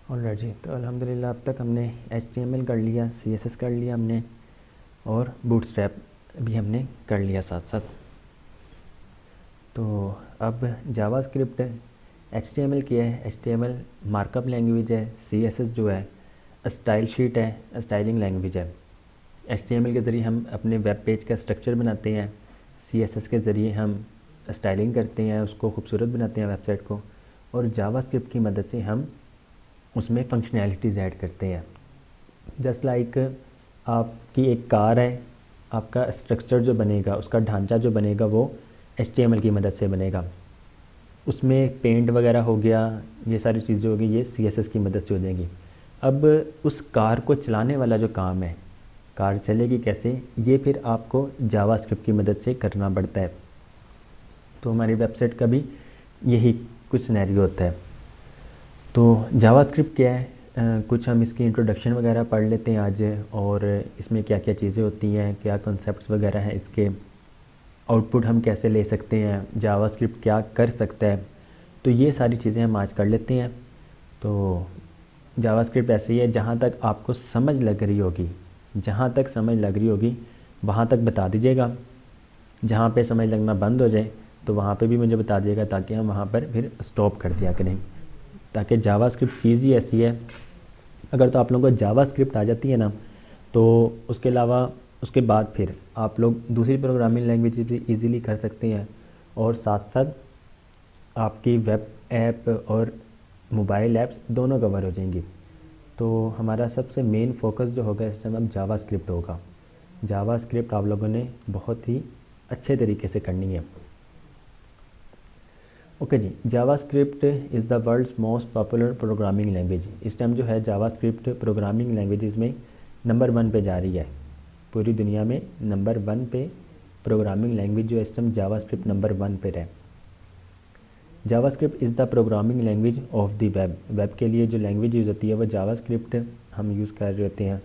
Alright जी, तो अल्हम्दुलिल्लाह अब तक हमने HTML कर लिया, CSS कर लिया हमने, और बूटस्ट्रैप भी हमने कर लिया साथ साथ। तो अब जावास्क्रिप्ट है, HTML क्या है, HTML मार्कअप लैंग्वेज है, CSS जो है स्टाइल शीट है, स्टाइलिंग लैंग्वेज है। HTML के ज़रिए हम अपने वेब पेज का स्ट्रक्चर बनाते हैं, CSS के ज़रिए हम स्टाइलिंग करते हैं, उसको खूबसूरत बनाते हैं वेबसाइट को, और जावास्क्रिप्ट की मदद से हम उसमें फंक्शनैलिटीज़ ऐड करते हैं। जस्ट लाइक आपकी एक कार है, आपका स्ट्रक्चर जो बनेगा, उसका ढांचा जो बनेगा वो HTML की मदद से बनेगा। उसमें पेंट वगैरह हो गया, ये सारी चीज़ें होगी, ये CSS की मदद से हो जाएंगी। अब उस कार को चलाने वाला जो काम है, कार चलेगी कैसे, ये फिर आपको जावास्क्रिप्ट की मदद से करना पड़ता है। तो हमारी वेबसाइट का भी यही कुछ सिनेरियो होता है। तो जावास्क्रिप्ट क्या है, कुछ हम इसकी इंट्रोडक्शन वगैरह पढ़ लेते हैं आज, और इसमें क्या क्या चीज़ें होती हैं, क्या कॉन्सेप्ट्स वगैरह हैं इसके, आउटपुट हम कैसे ले सकते हैं, जावास्क्रिप्ट क्या कर सकता है, तो ये सारी चीज़ें हम आज कर लेते हैं। तो जावास्क्रिप्ट ऐसे ही है, जहाँ तक आपको समझ लग रही होगी, जहाँ तक समझ लग रही होगी वहाँ तक बता दीजिएगा। जहाँ पे समझ लगना बंद हो जाए तो वहाँ पे भी मुझे बता दिएगा, ताकि हम वहाँ पर फिर स्टॉप कर दिया करें। ताकि जावास्क्रिप्ट चीज़ ही ऐसी है, अगर तो आप लोगों को जावास्क्रिप्ट आ जाती है ना, तो उसके अलावा उसके बाद फिर आप लोग दूसरी प्रोग्रामिंग लैंग्वेज भी ईज़िली कर सकते हैं, और साथ साथ आपकी वेब ऐप और मोबाइल ऐप्स दोनों कवर हो जाएंगी। तो हमारा सबसे मेन फोकस जो होगा इस टाइम अब जावास्क्रिप्ट होगा। जावास्क्रिप्ट आप लोगों ने बहुत ही अच्छे तरीके से करनी है। ओके जी, JavaScript is the world's most popular programming language. इस टाइम जो है जावास्क्रिप्ट प्रोग्रामिंग लैंग्वेजेस में नंबर 1 पे जा रही है। पूरी दुनिया में नंबर 1 पे प्रोग्रामिंग लैंग्वेज जो है इस टाइम जावास्क्रिप्ट नंबर 1 पे है। JavaScript is the programming language of the web. Web के लिए जो लैंग्वेज यूज़ होती है वो जावास्क्रिप्ट हम यूज़ कर रहे होते हैं।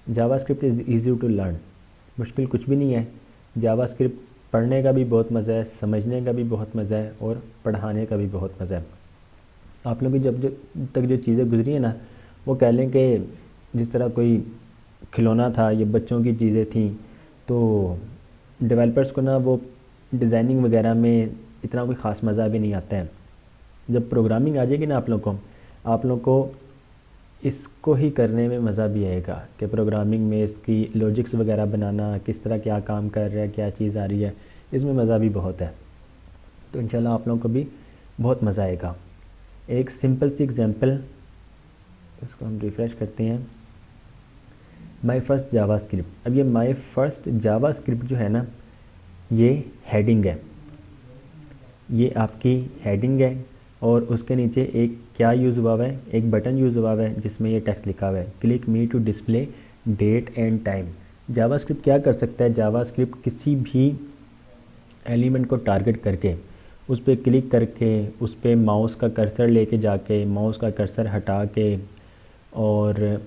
JavaScript is easy to learn. मुश्किल कुछ भी नहीं है। जावास्क्रिप्ट पढ़ने का भी बहुत मज़ा है, समझने का भी बहुत मज़ा है, और पढ़ाने का भी बहुत मज़ा है। आप लोगों की जब तक जो चीज़ें गुजरी हैं ना, वो कह लें कि जिस तरह कोई खिलौना था, ये बच्चों की चीज़ें थी, तो डेवलपर्स को ना वो डिज़ाइनिंग वगैरह में इतना कोई ख़ास मज़ा भी नहीं आता है। जब प्रोग्रामिंग आ जाएगी ना आप लोगों को इसको ही करने में मज़ा भी आएगा, कि प्रोग्रामिंग में इसकी लॉजिक्स वगैरह बनाना, किस तरह क्या काम कर रहा है, क्या चीज़ आ रही है, इसमें मज़ा भी बहुत है। तो इंशाल्लाह आप लोगों को भी बहुत मज़ा आएगा। एक सिंपल सी एग्जांपल, इसको हम रिफ़्रेश करते हैं। My first JavaScript. अब ये माई फर्स्ट जावास्क्रिप्ट जो है ना, ये हेडिंग है, ये आपकी हेडिंग है, और उसके नीचे एक क्या यूज़ हुआ है, एक बटन यूज़ हुआ है जिसमें ये टेक्स्ट लिखा हुआ है, click me to display date and time. JavaScript क्या कर सकता है, जावास्क्रिप्ट किसी भी एलिमेंट को टारगेट करके उस पर क्लिक करके उस पर माउस का कर्सर लेके जाके माउस का कर्सर हटा के, और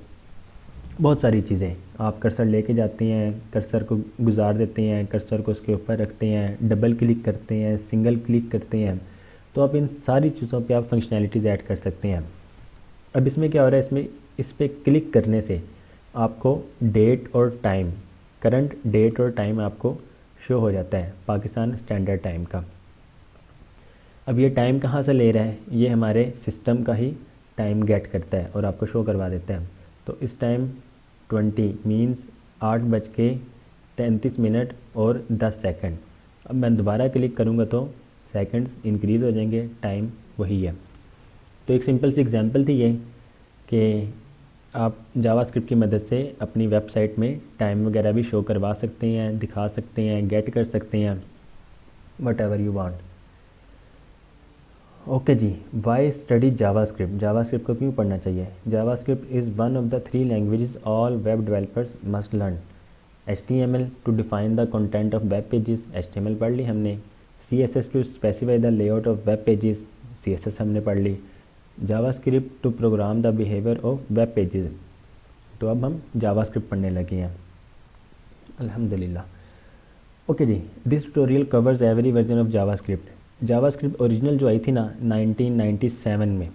बहुत सारी चीज़ें आप कर्सर लेके जाते हैं, कर्सर को गुजार देते हैं, कर्सर को उसके ऊपर रखते हैं, डबल क्लिक करते हैं, सिंगल क्लिक करते हैं, तो आप इन सारी चीज़ों पे आप फंक्शनैलिटीज़ ऐड कर सकते हैं। अब इसमें क्या हो रहा है, इसमें इस पर क्लिक करने से आपको डेट और टाइम, करंट डेट और टाइम आपको शो हो जाता है, पाकिस्तान स्टैंडर्ड टाइम का। अब ये टाइम कहाँ से ले रहा है, ये हमारे सिस्टम का ही टाइम गेट करता है और आपको शो करवा देता है। तो इस टाइम 20 मीन्स 8:33 और 10 सेकंड। अब मैं दोबारा क्लिक करूँगा तो सेकंड्स इंक्रीज़ हो जाएंगे, टाइम वही है। तो एक सिंपल सी एग्जांपल थी ये, कि आप जावास्क्रिप्ट की मदद से अपनी वेबसाइट में टाइम वगैरह भी शो करवा सकते हैं, दिखा सकते हैं, गेट कर सकते हैं, whatever you want. Okay जी, वाई स्टडी जावास्क्रिप्ट। जावास्क्रिप्ट को क्यों पढ़ना चाहिए। JavaScript is one of the 3 languages all web developers must learn. HTML to define the content of web pages, HTML पढ़ ली हमने। CSS to specify the layout of web pages, CSS हमने पढ़ ली। JavaScript to program the behaviour of web pages. तो अब हम JavaScript पढ़ने लगे हैं, अल्हम्दुलिल्लाह। ओके जी, this tutorial covers every version of JavaScript. JavaScript original जो आई थी ना 1997 में,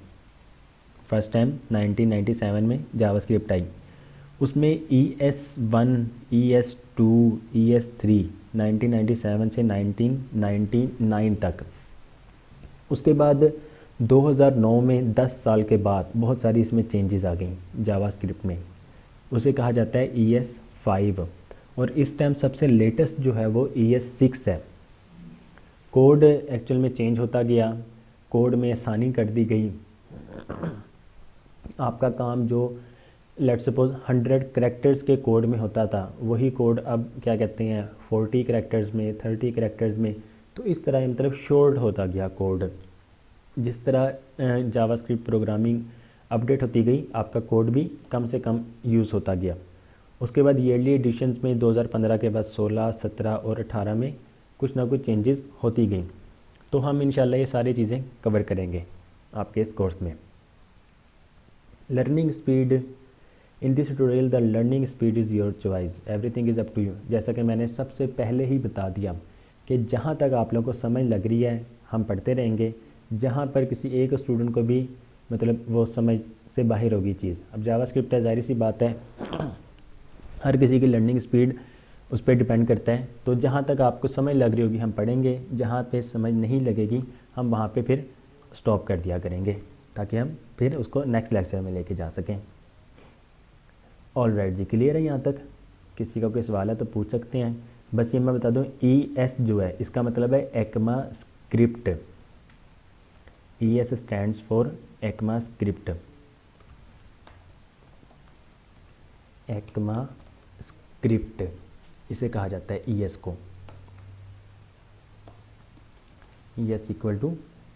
फर्स्ट टाइम 1997 में जावास्क्रिप्ट आई। उसमें ES1, ES2, ES3 1997 से 1999 तक। उसके बाद 2009 में 10 साल के बाद बहुत सारी इसमें चेंजेस आ गई जावास्क्रिप्ट में। उसे कहा जाता है ES5 और इस टाइम सबसे लेटेस्ट जो है वो ES6 है। कोड एक्चुअल में चेंज होता गया, कोड में आसानी कर दी गई। आपका काम जो लेट्स सपोज 100 कैरेक्टर्स के कोड में होता था, वही कोड अब क्या कहते हैं 40 कैरेक्टर्स में, 30 कैरेक्टर्स में। तो इस तरह मतलब शॉर्ट होता गया कोड। जिस तरह जावास्क्रिप्ट प्रोग्रामिंग अपडेट होती गई, आपका कोड भी कम से कम यूज़ होता गया। उसके बाद ईयरली एडिशंस में 2015 के बाद 16, 17 और 18 में कुछ ना कुछ चेंजेस होती गई। तो हम इंशाल्लाह ये सारी चीज़ें कवर करेंगे आपके इस कोर्स में। Learning speed, in this tutorial the learning speed is your choice, everything is up to you. जैसा कि मैंने सबसे पहले ही बता दिया कि जहाँ तक आप लोगों को समझ लग रही है हम पढ़ते रहेंगे, जहाँ पर किसी एक स्टूडेंट को भी मतलब वो समझ से बाहर होगी चीज़। अब जावास्क्रिप्ट है, जाहिर सी बात है हर किसी की लर्निंग स्पीड उस पर डिपेंड करता है। तो जहाँ तक आपको समझ लग रही होगी हम पढ़ेंगे, जहाँ पे समझ नहीं लगेगी हम वहाँ पे फिर स्टॉप कर दिया करेंगे, ताकि हम फिर उसको नेक्स्ट लेक्चर में लेके जा सकें। ऑल राइट जी, क्लियर है यहाँ तक? किसी का कोई सवाल है तो पूछ सकते हैं। बस ये मैं बता दूँ, ES जो है इसका मतलब है ECMAScript. ES stands for ECMAScript. ECMAScript इसे कहा जाता है ES को। ES equal to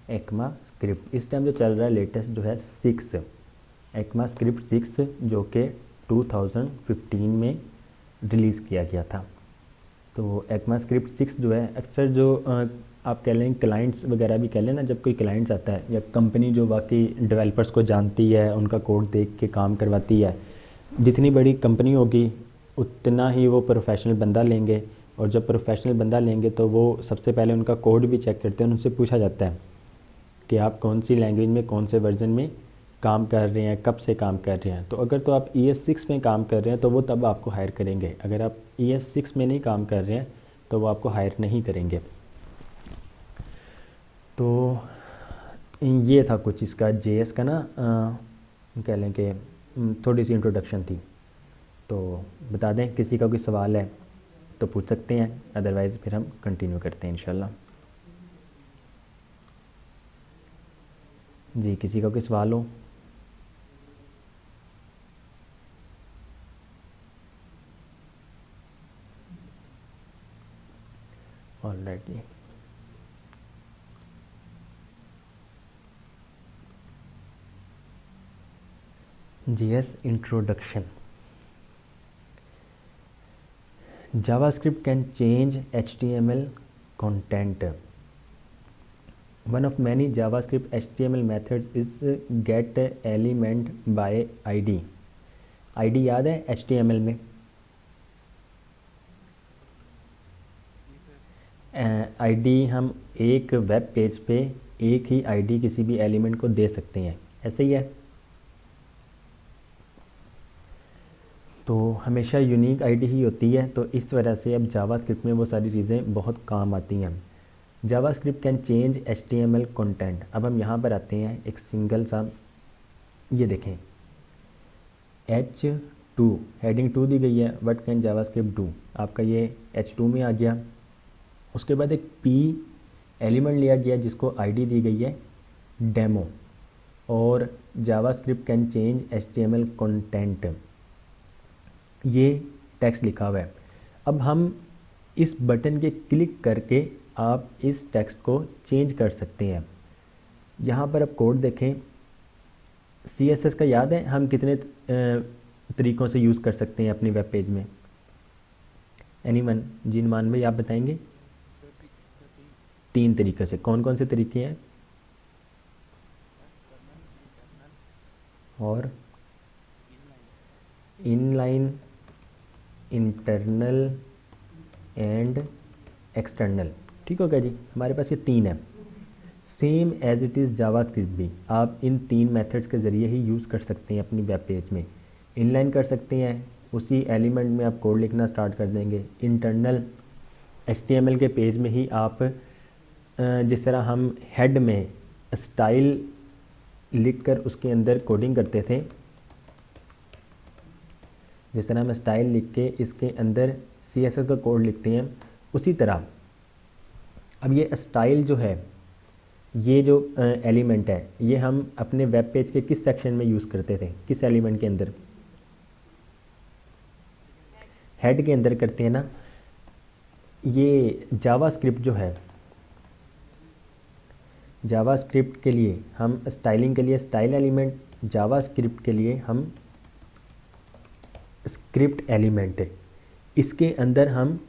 ECMAScript. इस टाइम जो चल रहा है लेटेस्ट जो है 6, एक्मा स्क्रिप्ट 6, जो कि 2015 में रिलीज़ किया गया था। तो एक्मा स्क्रिप्ट 6 जो है अक्सर जो आप कह लें क्लाइंट्स वगैरह भी कह लें ना, जब कोई क्लाइंट्स आता है या कंपनी जो बाकी डेवलपर्स को जानती है, उनका कोड देख के काम करवाती है, जितनी बड़ी कंपनी होगी उतना ही वो प्रोफेशनल बंदा लेंगे। और जब प्रोफेशनल बंदा लेंगे तो वो सबसे पहले उनका कोड भी चेक करते हैं। उनसे पूछा जाता है कि आप कौन सी लैंग्वेज में, कौन से वर्जन में काम कर रहे हैं, कब से काम कर रहे हैं। तो अगर तो आप ES6 में काम कर रहे हैं तो वो तब आपको हायर करेंगे। अगर आप ES6 में नहीं काम कर रहे हैं तो वो आपको हायर नहीं करेंगे। तो ये था कुछ इसका JS का ना कह लें कि थोड़ी सी इंट्रोडक्शन थी। तो बता दें, किसी का कोई सवाल है तो पूछ सकते हैं, अदरवाइज़ फिर हम कंटिन्यू करते हैं इंशाल्लाह। जी, किसी का कोई सवाल हो? ऑलराइट जी, JS introduction. JavaScript can change HTML content. One of many JavaScript HTML methods is get element by ID. ID याद है HTML में? ID हम एक वेब पेज पे एक ही ID किसी भी एलिमेंट को दे सकते हैं, ऐसे ही है। तो हमेशा यूनिक आईडी ही होती है। तो इस वजह से अब जावास्क्रिप्ट में वो सारी चीज़ें बहुत काम आती हैं। JavaScript can change HTML content. अब हम यहाँ पर आते हैं, एक सिंगल सा, ये देखें H2 हेडिंग 2 दी गई है, व्हाट कैन जावास्क्रिप्ट डू। आपका ये H2 में आ गया। उसके बाद एक P एलिमेंट लिया गया जिसको ID दी गई है डेमो, और JavaScript can change HTML content, ये टेक्स्ट लिखा हुआ है। अब हम इस बटन के क्लिक करके आप इस टेक्स्ट को चेंज कर सकते हैं। यहाँ पर आप कोड देखें, CSS का याद है हम कितने तरीक़ों से यूज़ कर सकते हैं अपनी वेब पेज में? एनीवन, जिनमान भाई आप बताएंगे? 3 तरीक़े से। कौन कौन से तरीके हैं? और इनलाइन, इंटरनल एंड एक्सटर्नल। ठीक हो गया जी, हमारे पास ये 3 है। Same as it is JavaScript भी आप इन 3 मेथड्स के ज़रिए ही यूज़ कर सकते हैं अपनी वेब पेज में। इनलाइन कर सकते हैं, उसी एलिमेंट में आप कोड लिखना स्टार्ट कर देंगे। इंटरनल HTML के पेज में ही आप जिस तरह हम हेड में स्टाइल लिखकर उसके अंदर कोडिंग करते थे, जिस तरह हम स्टाइल लिख के इसके अंदर CSS का कोड लिखते हैं, उसी तरह अब ये स्टाइल जो है, ये जो एलिमेंट है, ये हम अपने वेब पेज के किस सेक्शन में यूज़ करते थे, किस एलिमेंट के अंदर? हेड के अंदर करते हैं ना। ये जावास्क्रिप्ट जो है, जावास्क्रिप्ट के लिए हम स्टाइलिंग के लिए स्टाइल एलिमेंट, जावास्क्रिप्ट के लिए हम स्क्रिप्ट एलिमेंट है, इसके अंदर हम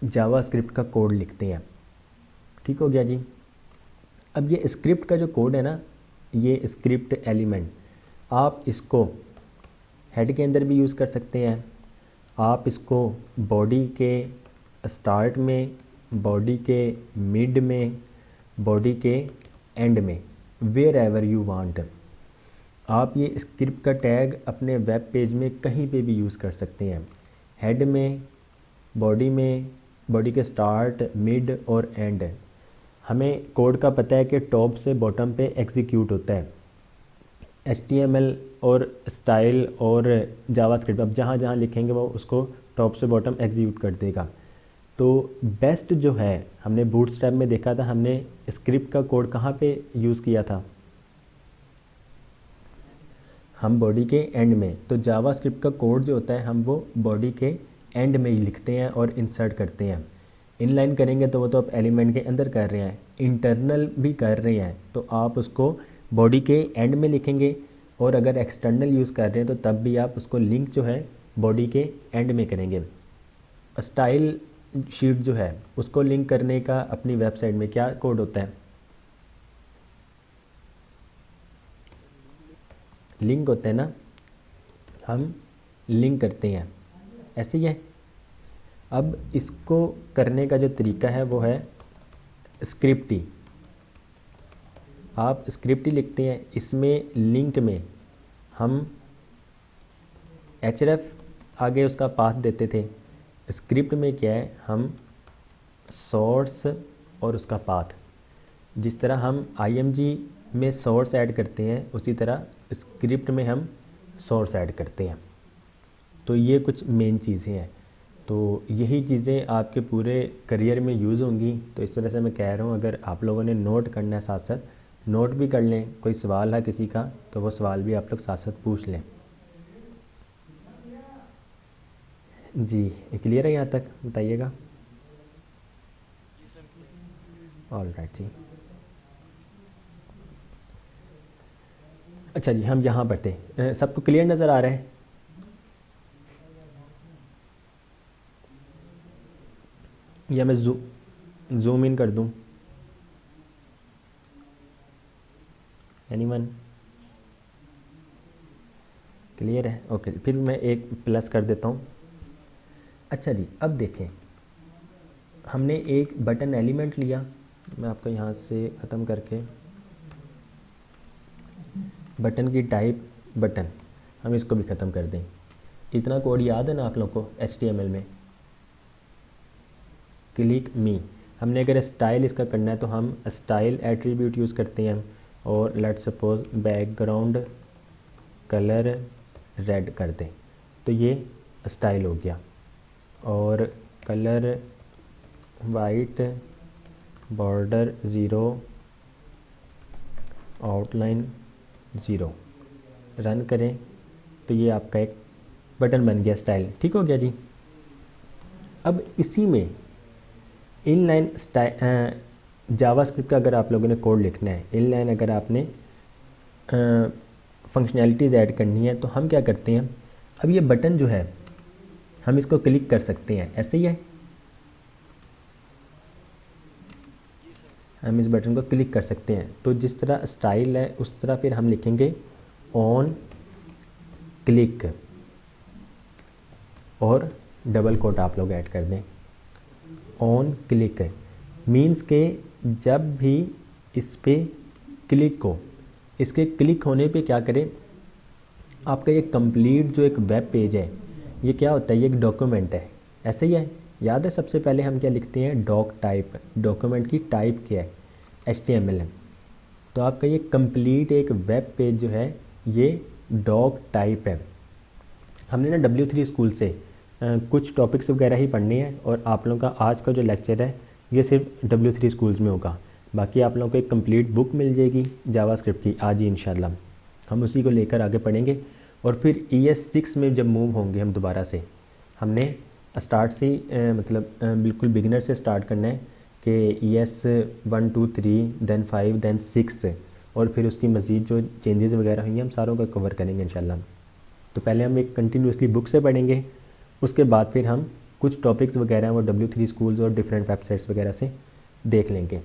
जावास्क्रिप्ट का कोड लिखते हैं। ठीक हो गया जी। अब ये स्क्रिप्ट का जो कोड है ना, ये स्क्रिप्ट एलिमेंट, आप इसको हेड के अंदर भी यूज़ कर सकते हैं, आप इसको बॉडी के स्टार्ट में, बॉडी के मिड में, बॉडी के एंड में, वेयर एवर यू वांट, आप ये स्क्रिप्ट का टैग अपने वेब पेज में कहीं पे भी यूज़ कर सकते हैं। हेड में, बॉडी के स्टार्ट, मिड और एंड। हमें कोड का पता है कि टॉप से बॉटम पे एग्जीक्यूट होता है। HTML और स्टाइल और जावास्क्रिप्ट अब जहाँ जहाँ लिखेंगे वो उसको टॉप से बॉटम एग्जीक्यूट कर देगा। तो बेस्ट जो है, हमने बूटस्ट्रैप में देखा था, हमने स्क्रिप्ट का कोड कहाँ पे यूज़ किया था? हम बॉडी के एंड में। तो जावास्क्रिप्ट का कोड जो होता है हम वो बॉडी के एंड में ही लिखते हैं और इंसर्ट करते हैं। इनलाइन करेंगे तो वो तो आप एलिमेंट के अंदर कर रहे हैं, इंटरनल भी कर रहे हैं, तो आप उसको बॉडी के एंड में लिखेंगे, और अगर एक्सटर्नल यूज़ कर रहे हैं तो तब भी आप उसको लिंक जो है बॉडी के एंड में करेंगे। स्टाइल शीट जो है उसको लिंक करने का अपनी वेबसाइट में क्या कोड होता है? लिंक होता है ना, हम लिंक करते हैं, ऐसे ही है। अब इसको करने का जो तरीका है वो है स्क्रिप्ट ही। आप स्क्रिप्ट ही लिखते हैं, इसमें लिंक में हम href आगे उसका पाथ देते थे। स्क्रिप्ट में क्या है, हम सोर्स और उसका पाथ, जिस तरह हम img में सोर्स ऐड करते हैं उसी तरह स्क्रिप्ट में हम सोर्स ऐड करते हैं। तो ये कुछ मेन चीज़ें हैं, तो यही चीज़ें आपके पूरे करियर में यूज़ होंगी। तो इस वजह से मैं कह रहा हूँ, अगर आप लोगों ने नोट करना है साथ साथ नोट भी कर लें, कोई सवाल है किसी का तो वो सवाल भी आप लोग साथ साथ पूछ लें। जी क्लियर है यहाँ तक? बताइएगा। ऑल राइट जी। अच्छा जी, हम यहाँ पढ़ते हैं। सबको क्लियर नज़र आ रहा है? या मैं जूम इन कर दूँ? एनीवन? क्लियर है? ओके, फिर मैं एक प्लस कर देता हूँ। अच्छा जी, अब देखें, हमने एक बटन एलिमेंट लिया, मैं आपको यहाँ से ख़त्म करके बटन की टाइप बटन, हम इसको भी ख़त्म कर दें। इतना कोड याद है ना आप लोग को HTML में? क्लिक मी, हमने अगर स्टाइल इसका करना है तो हम स्टाइल एट्रीब्यूट यूज़ करते हैं, और let's suppose background colour red कर दें, तो ये स्टाइल हो गया। और colour white, border 0, outline 0, run करें तो ये आपका एक बटन बन गया, स्टाइल। ठीक हो गया जी। अब इसी में इनलाइन जावास्क्रिप्ट का अगर आप लोगों ने कोड लिखना है, इनलाइन अगर आपने फंक्शनैलिटीज़ ऐड करनी है, तो हम क्या करते हैं, अब ये बटन जो है हम इसको क्लिक कर सकते हैं, ऐसे ही है। हम इस बटन को क्लिक कर सकते हैं, तो जिस तरह स्टाइल है उस तरह फिर हम लिखेंगे ऑन क्लिक, और डबल कोट आप लोग ऐड कर दें। ऑन क्लिक मीन्स के जब भी इस पे क्लिक हो, इसके क्लिक होने पे क्या करें, आपका ये कंप्लीट जो एक वेब पेज है ये क्या होता है, ये एक डॉक्यूमेंट है, ऐसे ही है। याद है सबसे पहले हम क्या लिखते हैं, डॉक टाइप, डॉक्यूमेंट की टाइप क्या है, HTML है। तो आपका ये कंप्लीट एक वेब पेज जो है ये डॉक टाइप है। हमने ना W3 स्कूल से कुछ टॉपिक्स वगैरह ही पढ़ने हैं और आप लोगों का आज का जो लेक्चर है ये सिर्फ W3 स्कूल्स में होगा। बाकी आप लोगों को एक कंप्लीट बुक मिल जाएगी जावास्क्रिप्ट की आज ही इंशाल्लाह, हम उसी को लेकर आगे पढ़ेंगे। और फिर ES6 में जब मूव होंगे हम दोबारा से, हमने स्टार्ट से मतलब बिल्कुल बिगिनर से स्टार्ट करना है कि ES1 2 3 देन 5 देन 6, और फिर उसकी मज़ीद जो चेंजेस वगैरह होंगे हम सारों का कवर करेंगे इंशाल्लाह। तो पहले हम एक कंटिन्यूसली बुक से पढ़ेंगे, उसके बाद फिर हम कुछ टॉपिक्स वगैरह वो W3 स्कूल्स और डिफरेंट वेबसाइट्स वगैरह से देख लेंगे।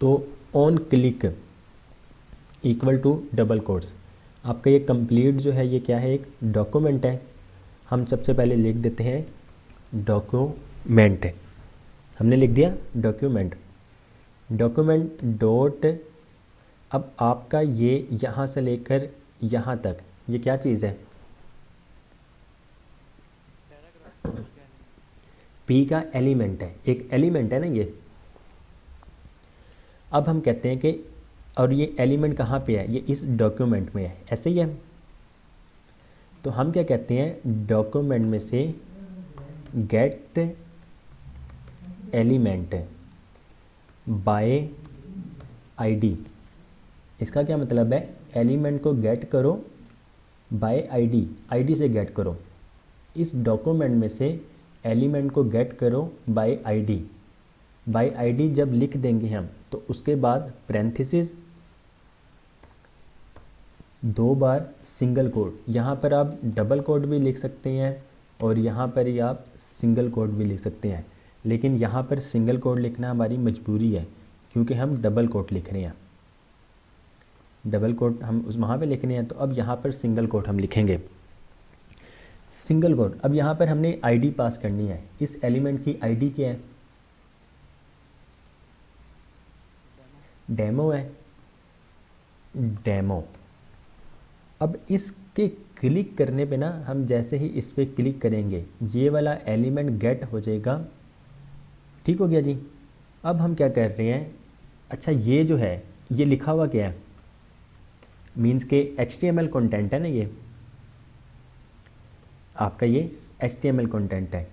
तो on click equal to double quotes, आपका ये कंप्लीट जो है ये क्या है, एक डॉक्यूमेंट है। हम सबसे पहले लिख देते हैं डॉक्यूमेंट, हमने लिख दिया डॉक्यूमेंट, डॉक्यूमेंट डॉट, अब आपका ये यहाँ से लेकर यहाँ तक ये क्या चीज़ है, P का एलिमेंट है, एक एलिमेंट है ना ये। अब हम कहते हैं कि और ये एलिमेंट कहाँ पे है, ये इस डॉक्यूमेंट में है, ऐसे ही है। तो हम क्या कहते हैं, डॉक्यूमेंट में से गेट एलिमेंट बाय ID। इसका क्या मतलब है, एलिमेंट को गेट करो बाय ID से गेट करो, इस डॉक्यूमेंट में से एलिमेंट को गेट करो बाय ID जब लिख देंगे हम तो उसके बाद पैरेंथेसिस 2 बार सिंगल कोट, यहाँ पर आप डबल कोट भी लिख सकते हैं और यहाँ पर ही आप सिंगल कोट भी लिख सकते हैं, लेकिन यहाँ पर सिंगल कोट लिखना हमारी मजबूरी है क्योंकि हम डबल कोट लिख रहे हैं, डबल कोट हम उस वहाँ पे लिखने हैं। तो अब यहाँ पर सिंगल कोट हम लिखेंगे, सिंगल कोट। अब यहाँ पर हमने ID पास करनी है, इस एलिमेंट की ID क्या है, डेमो है, डेमो। अब इसके क्लिक करने पे ना, हम जैसे ही इस पर क्लिक करेंगे ये वाला एलिमेंट गेट हो जाएगा, ठीक हो गया जी। अब हम क्या कर रहे हैं, अच्छा ये जो है ये लिखा हुआ क्या है, मीन्स के HTML कंटेंट है ना, ये आपका ये HTML कंटेंट है।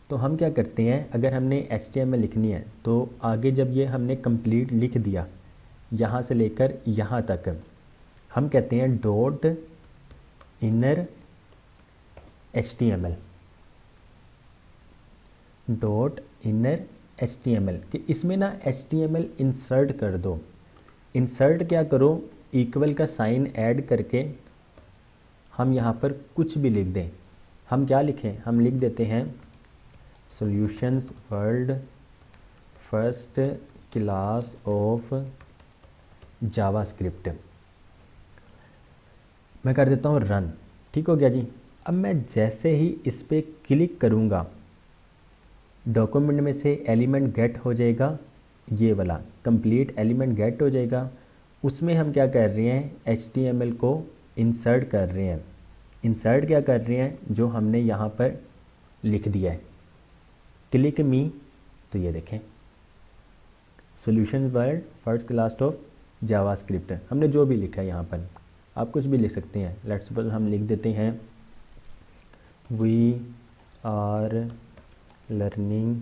तो हम क्या करते हैं, अगर हमने HTML लिखनी है तो आगे जब ये हमने कंप्लीट लिख दिया यहाँ से लेकर यहाँ तक, हम कहते हैं dot inner HTML, dot inner HTML कि इसमें ना HTML इंसर्ट कर दो। इंसर्ट क्या करो, इक्वल का साइन ऐड करके हम यहाँ पर कुछ भी लिख दें। हम क्या लिखें, हम लिख देते हैं solutions world first class of JavaScript, मैं कर देता हूँ रन, ठीक हो गया जी। अब मैं जैसे ही इस पर क्लिक करूँगा डॉक्यूमेंट में से एलिमेंट गेट हो जाएगा, ये वाला कंप्लीट एलिमेंट गेट हो जाएगा। उसमें हम क्या कर रहे हैं, HTML को इंसर्ट कर रहे हैं। इंसर्ट क्या कर रहे हैं, जो हमने यहाँ पर लिख दिया है, क्लिक मी, तो ये देखें solution world first class of JavaScript, हमने जो भी लिखा है यहाँ पर आप कुछ भी लिख सकते हैं। लेट्स सपोज हम लिख देते हैं वी आर लर्निंग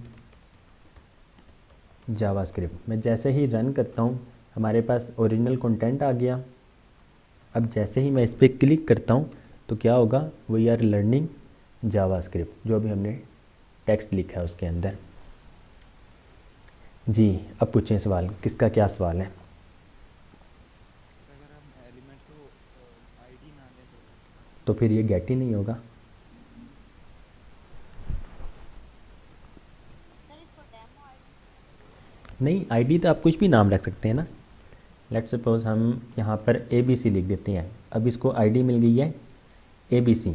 जावास्क्रिप्ट। मैं जैसे ही रन करता हूँ हमारे पास ओरिजिनल कंटेंट आ गया। अब जैसे ही मैं इस पर क्लिक करता हूँ तो क्या होगा, वी आर लर्निंग जावास्क्रिप्ट, जो अभी हमने टेक्स्ट लिखा है उसके अंदर। जी अब पूछें सवाल, किसका क्या सवाल है। अगर हम एलिमेंट को ID ना दें तो फिर ये गेट ही नहीं होगा। नहीं, ID तो आप कुछ भी नाम रख सकते हैं ना। लेट्स सपोज हम यहाँ पर ABC लिख देते हैं। अब इसको ID मिल गई है ABC,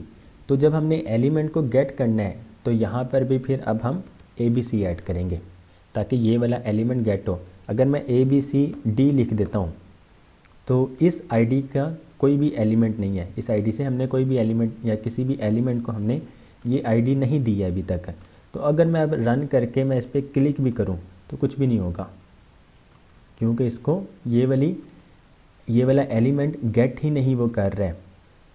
तो जब हमने एलिमेंट को गेट करना है तो यहाँ पर भी फिर अब हम ABC ऐड करेंगे ताकि ये वाला एलिमेंट गेट हो। अगर मैं ABCD लिख देता हूँ तो इस आईडी का कोई भी एलिमेंट नहीं है, इस आईडी से हमने कोई भी एलिमेंट या किसी भी एलिमेंट को हमने ये आईडी नहीं दी है अभी तक। तो अगर मैं अब रन करके मैं इस पर क्लिक भी करूँ तो कुछ भी नहीं होगा, क्योंकि इसको ये वाला एलिमेंट गेट ही नहीं वो कर रहा है।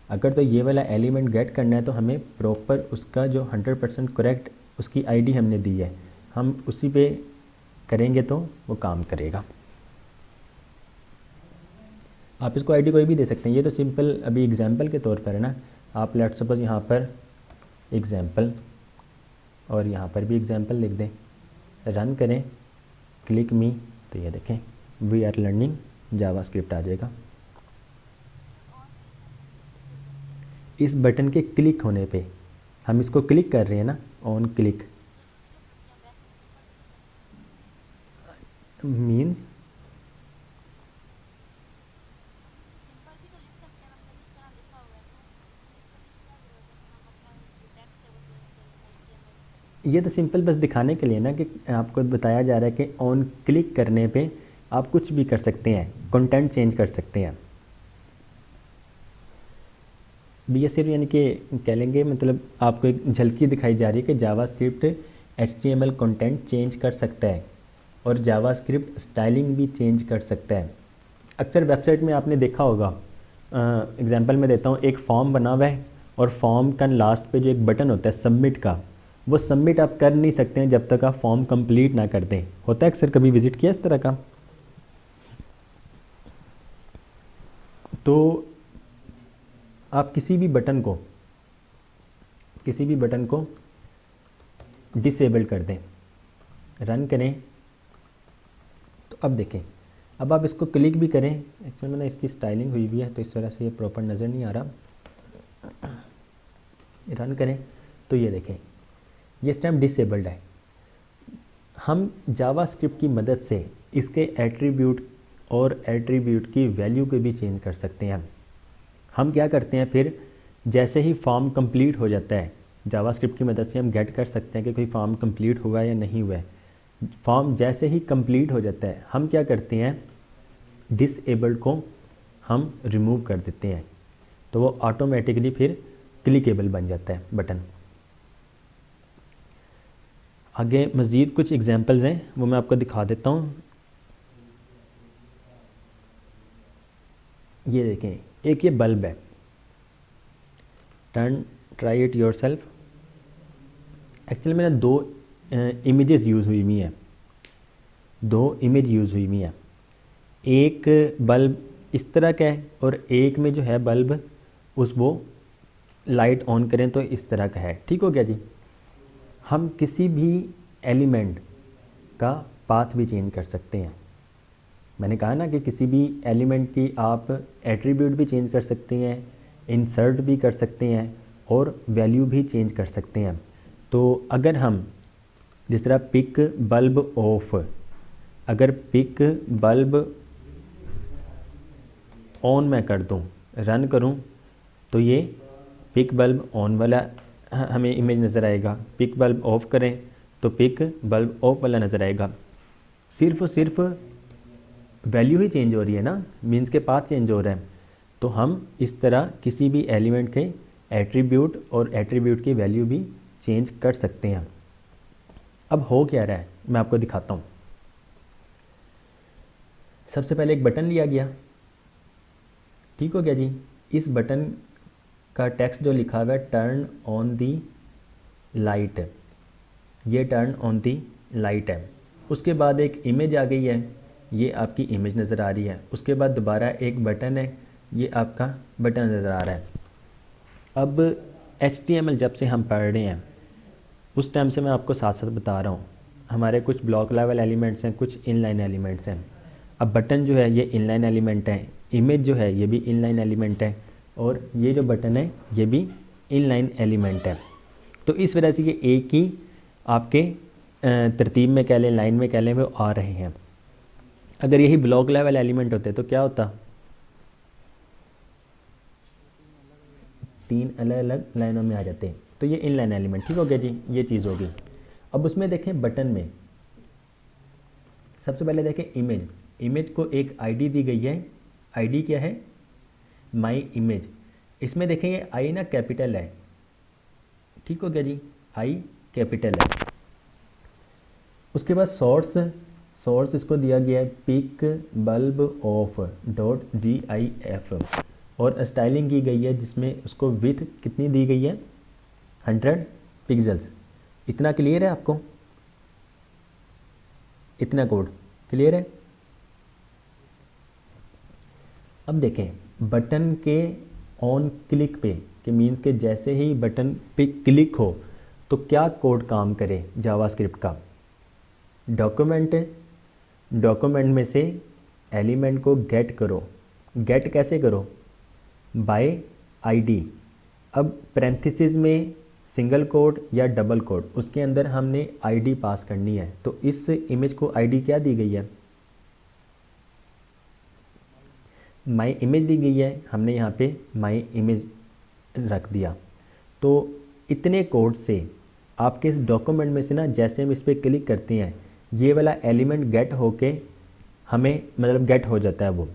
अगर तो ये वाला एलिमेंट गेट करना है तो हमें प्रॉपर उसका जो 100% करेक्ट उसकी आईडी हमने दी है, हम उसी पे करेंगे तो वो काम करेगा। आप इसको आईडी कोई भी दे सकते हैं, ये तो सिंपल अभी एग्जांपल के तौर पर है ना। आप लेट सपोज यहाँ पर एग्जांपल और यहाँ पर भी एग्जांपल लिख दें, रन करें, क्लिक मी, तो ये देखें वी आर लर्निंग जावास्क्रिप्ट आ जाएगा। इस बटन के क्लिक होने पे हम इसको क्लिक कर रहे हैं ना, ऑन क्लिक मीन्स ये तो सिंपल बस दिखाने के लिए ना कि आपको बताया जा रहा है कि ऑन क्लिक करने पे आप कुछ भी कर सकते हैं, कंटेंट चेंज कर सकते हैं। ये सिर्फ यानी कि कह लेंगे मतलब आपको एक झलकी दिखाई जा रही है कि जावास्क्रिप्ट HTML कंटेंट चेंज कर सकता है और जावास्क्रिप्ट स्टाइलिंग भी चेंज कर सकता है। अक्सर वेबसाइट में आपने देखा होगा, एग्जांपल में देता हूँ, एक फॉर्म बना हुआ है और फॉर्म का लास्ट पे जो एक बटन होता है सबमिट का, वो सबमिट आप कर नहीं सकते हैं जब तक आप फॉर्म कंप्लीट ना कर दें। होता है अक्सर, कभी विजिट किया इस तरह का? तो आप किसी भी बटन को डिसेबल कर दें, रन करें, तो अब देखें, अब आप इसको क्लिक भी करें, एक्चुअली मैंने इसकी स्टाइलिंग हुई भी है तो इस वजह से ये प्रॉपर नज़र नहीं आ रहा। रन करें तो ये देखें ये इस टाइम डिसेबल्ड है। हम जावास्क्रिप्ट की मदद से इसके एट्रीब्यूट और एट्रीब्यूट की वैल्यू को भी चेंज कर सकते हैं। हम क्या करते हैं फिर, जैसे ही फॉर्म कंप्लीट हो जाता है, जावास्क्रिप्ट की मदद से हम गेट कर सकते हैं कि कोई फॉर्म कंप्लीट हुआ है या नहीं हुआ है। फॉर्म जैसे ही कंप्लीट हो जाता है हम क्या करते हैं, डिसेबल्ड को हम रिमूव कर देते हैं, तो वो ऑटोमेटिकली फिर क्लिकेबल बन जाता है बटन। आगे मज़ीद कुछ एग्जांपल्स हैं वो मैं आपको दिखा देता हूँ। ये देखें, एक ये बल्ब है, ट्राई इट योरसेल्फ। एक्चुअली मैंने दो इमेजेस यूज़ हुई हुई हैं, दो इमेज यूज़ हुई हुई हैं। एक बल्ब इस तरह का है और एक में जो है बल्ब वो लाइट ऑन करें तो इस तरह का है। ठीक हो गया जी। हम किसी भी एलिमेंट का पाथ भी चेंज कर सकते हैं। मैंने कहा ना कि किसी भी एलिमेंट की आप एट्रीब्यूट भी चेंज कर सकते हैं, इंसर्ट भी कर सकते हैं और वैल्यू भी चेंज कर सकते हैं। तो अगर हम जिस तरह पिक बल्ब ऑफ, अगर पिक बल्ब ऑन मैं कर दूं, रन करूं, तो ये पिक बल्ब ऑन वाला हमें इमेज नज़र आएगा। पिक बल्ब ऑफ करें तो पिक बल्ब ऑफ वाला नज़र आएगा। सिर्फ और सिर्फ वैल्यू ही चेंज हो रही है ना, मीन्स के पाथ चेंज हो रहा है। तो हम इस तरह किसी भी एलिमेंट के एट्रीब्यूट और एट्रीब्यूट की वैल्यू भी चेंज कर सकते हैं। अब हो क्या रहा है मैं आपको दिखाता हूँ। सबसे पहले एक बटन लिया गया, ठीक हो गया जी। इस बटन का टेक्स्ट जो लिखा हुआ है टर्न ऑन दी लाइट, ये टर्न ऑन दी लाइट है। उसके बाद एक इमेज आ गई है, ये आपकी इमेज नज़र आ रही है। उसके बाद दोबारा एक बटन है, ये आपका बटन नज़र आ रहा है। अब HTML जब से हम पढ़ रहे हैं उस टाइम से मैं आपको साथ साथ बता रहा हूँ, हमारे कुछ ब्लॉक लेवल एलिमेंट्स हैं, कुछ इनलाइन एलिमेंट्स हैं। अब बटन जो है ये इनलाइन एलिमेंट है, इमेज जो है ये भी इनलाइन एलिमेंट है और ये जो बटन है ये भी इनलाइन एलिमेंट है। तो इस वजह से ये एक ही आपके तरतीब में कह लें, लाइन में कह लें, वो आ रहे हैं। अगर यही ब्लॉक लेवल एलिमेंट होते तो क्या होता, तीन अलग अलग लाइनों में आ जाते। तो ये इनलाइन एलिमेंट, ठीक हो गया जी, ये चीज़ होगी। अब उसमें देखें बटन में सबसे पहले देखें इमेज। इमेज को एक आईडी दी गई है, आईडी क्या है, माई इमेज। इसमें देखें ये आई ना कैपिटल है, ठीक हो गया जी, आई कैपिटल है। उसके बाद सोर्स, सोर्स इसको दिया गया है pic bulb off dot GIF, और स्टाइलिंग की गई है जिसमें उसको विथ कितनी दी गई है, 100 पिक्सल्स। इतना क्लियर है आपको, इतना कोड क्लियर है। अब देखें बटन के ऑन क्लिक पे, कि मीन्स के जैसे ही बटन पे क्लिक हो तो क्या कोड काम करे जावास्क्रिप्ट का। डॉक्यूमेंट, डॉक्यूमेंट में से एलिमेंट को गेट करो। गेट कैसे करो, बाय आईडी। अब पैरेंथेसिस में सिंगल कोड या डबल कोड, उसके अंदर हमने आईडी पास करनी है। तो इस इमेज को आईडी क्या दी गई है, माई इमेज दी गई है, हमने यहाँ पे माई इमेज रख दिया। तो इतने कोड से आपके इस डॉक्यूमेंट में से ना, जैसे हम इस पर क्लिक करते हैं ये वाला एलिमेंट गेट होके हमें मतलब गेट हो जाता है। वो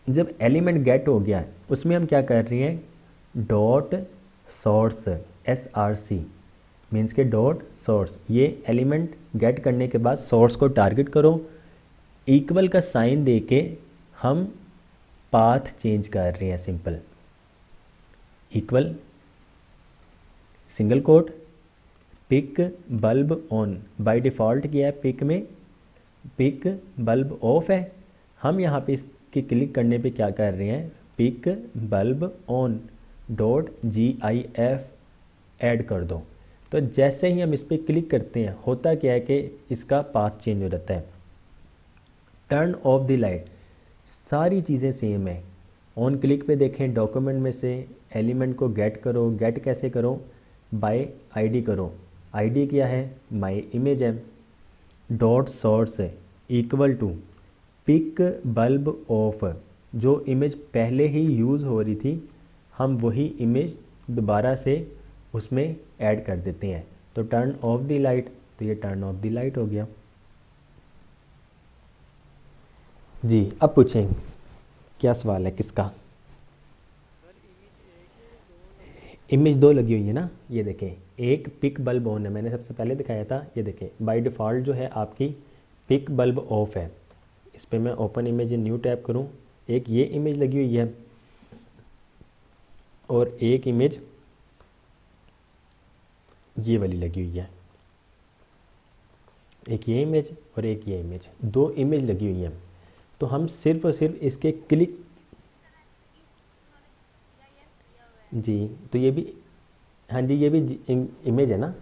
जब एलिमेंट गेट हो गया उसमें हम क्या कर रहे हैं, डॉट सोर्स SRC मीन्स के डॉट सोर्स, ये एलिमेंट गेट करने के बाद सोर्स को टारगेट करो, इक्वल का साइन दे के हम पाथ चेंज कर रहे हैं। Simple equal single quote pic bulb on, by default किया है पिक में, पिक बल्ब ऑफ है। हम यहाँ पे इसके क्लिक करने पे क्या कर रहे हैं, pic bulb on dot GIF add कर दो। तो जैसे ही हम इस पर क्लिक करते हैं होता क्या है कि इसका पाथ चेंज हो जाता है। टर्न ऑफ द लाइट, सारी चीज़ें सेम है। ऑन क्लिक पे देखें डॉक्यूमेंट में से एलिमेंट को गेट करो, गेट कैसे करो, बाय आईडी करो। आईडी क्या है, माय इमेज है। Dot source equal to pic bulb off, जो इमेज पहले ही यूज़ हो रही थी हम वही इमेज दोबारा से उसमें ऐड कर देते हैं। तो टर्न ऑफ द लाइट, तो ये टर्न ऑफ द लाइट हो गया जी। अब पूछें क्या सवाल है किसका, सर इमेज एक है दो लगी? इमेज दो लगी हुई है ना। ये देखें एक पिक बल्ब ऑन है, मैंने सबसे पहले दिखाया था। ये देखें बाय डिफ़ॉल्ट जो है आपकी पिक बल्ब ऑफ है। इस पर मैं ओपन इमेज न्यू टैप करूं, एक ये इमेज लगी हुई है और एक इमेज ये वाली लगी हुई है। एक ये इमेज और एक ये इमेज, दो इमेज लगी हुई हैं। तो हम सिर्फ और सिर्फ इसके क्लिक, जी तो ये भी, हाँ जी ये भी इमेज है ना,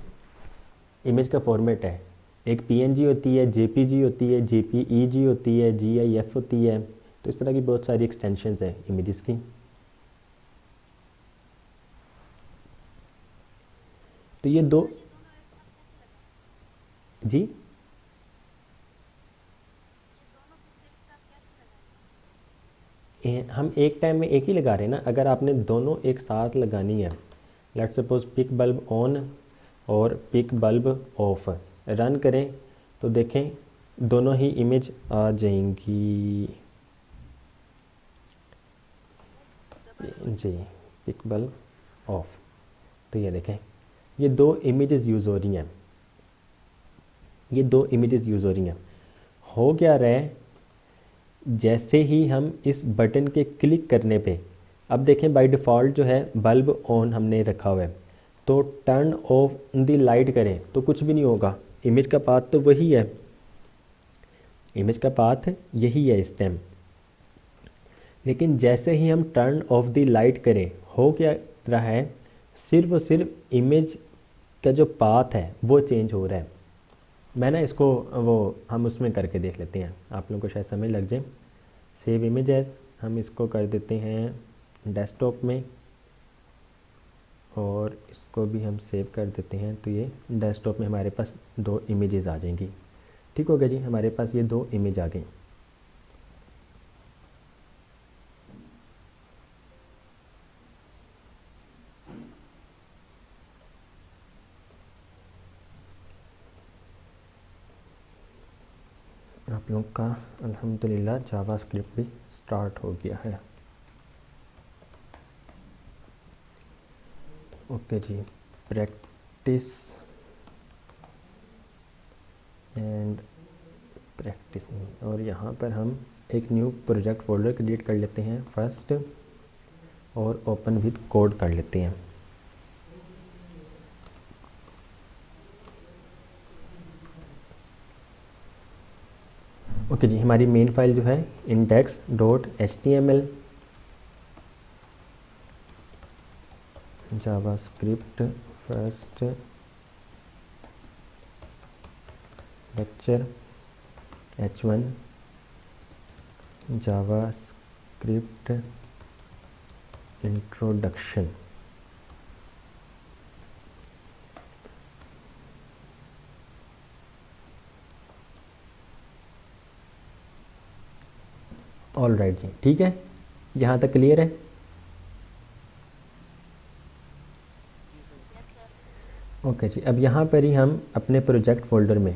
इमेज का फॉर्मेट है। एक PNG होती है, JPG होती है, JPEG होती है, GIF होती है। तो इस तरह की बहुत सारी एक्सटेंशंस हैं इमेजेस की। तो ये दो, जी हम एक टाइम में एक ही लगा रहे हैं ना। अगर आपने दोनों एक साथ लगानी है, let's suppose pic bulb on और पिक बल्ब ऑफ रन करें तो देखें दोनों ही इमेज आ जाएंगी जी। पिक बल्ब ऑफ, तो ये देखें ये दो इमेजेस यूज़ हो रही हैं, ये दो इमेजेस यूज़ हो रही हैं। हो क्या रहा है, जैसे ही हम इस बटन के क्लिक करने पे, अब देखें बाय डिफ़ॉल्ट जो है बल्ब ऑन हमने रखा हुआ है, तो टर्न ऑफ द लाइट करें तो कुछ भी नहीं होगा। इमेज का पाथ तो वही है, इमेज का पाथ यही है इस टाइम। लेकिन जैसे ही हम टर्न ऑफ द लाइट करें हो क्या रहा है, सिर्फ और सिर्फ इमेज का जो पाथ है वो चेंज हो रहा है। मैं ना इसको वो हम उसमें करके देख लेते हैं, आप लोगों को शायद समझ लग जाए। सेव इमेज एज, हम इसको कर देते हैं डेस्कटॉप में और इसको भी हम सेव कर देते हैं। तो ये डेस्कटॉप में हमारे पास दो इमेजेस आ जाएंगी। ठीक हो गया जी, हमारे पास ये दो इमेज आ गई। आप लोग का अल्हम्दुलिल्लाह जावा स्क्रिप्ट भी स्टार्ट हो गया है। ओके जी, प्रैक्टिस एंड प्रैक्टिसिंग, और यहाँ पर हम एक न्यू प्रोजेक्ट फोल्डर क्रिएट कर लेते हैं फर्स्ट, और ओपन विद कोड कर लेते हैं। ओके जी, हमारी मेन फाइल जो है index.html, JavaScript first lecture h1 JavaScript introduction. All right जी, ठीक है, यहाँ तक क्लियर है। जी सर। ओके जी, अब यहाँ पर ही हम अपने प्रोजेक्ट फ़ोल्डर में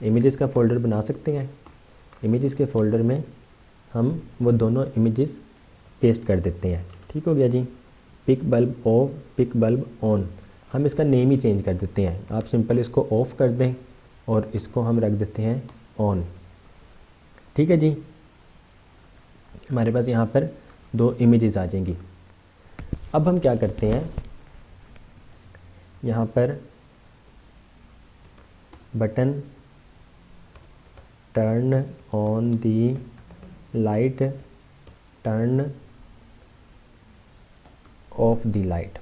इमेजेस का फ़ोल्डर बना सकते हैं। इमेजेस के फ़ोल्डर में हम वो दोनों इमेजेस पेस्ट कर देते हैं। ठीक हो गया जी। Pick bulb off, pick bulb on, हम इसका नेम ही चेंज कर देते हैं। आप सिंपल इसको ऑफ़ कर दें और इसको हम रख देते हैं ऑन। ठीक है जी, हमारे पास यहाँ पर दो इमेजेस आ जाएंगी। अब हम क्या करते हैं, यहाँ पर button turn on the light, turn off the light,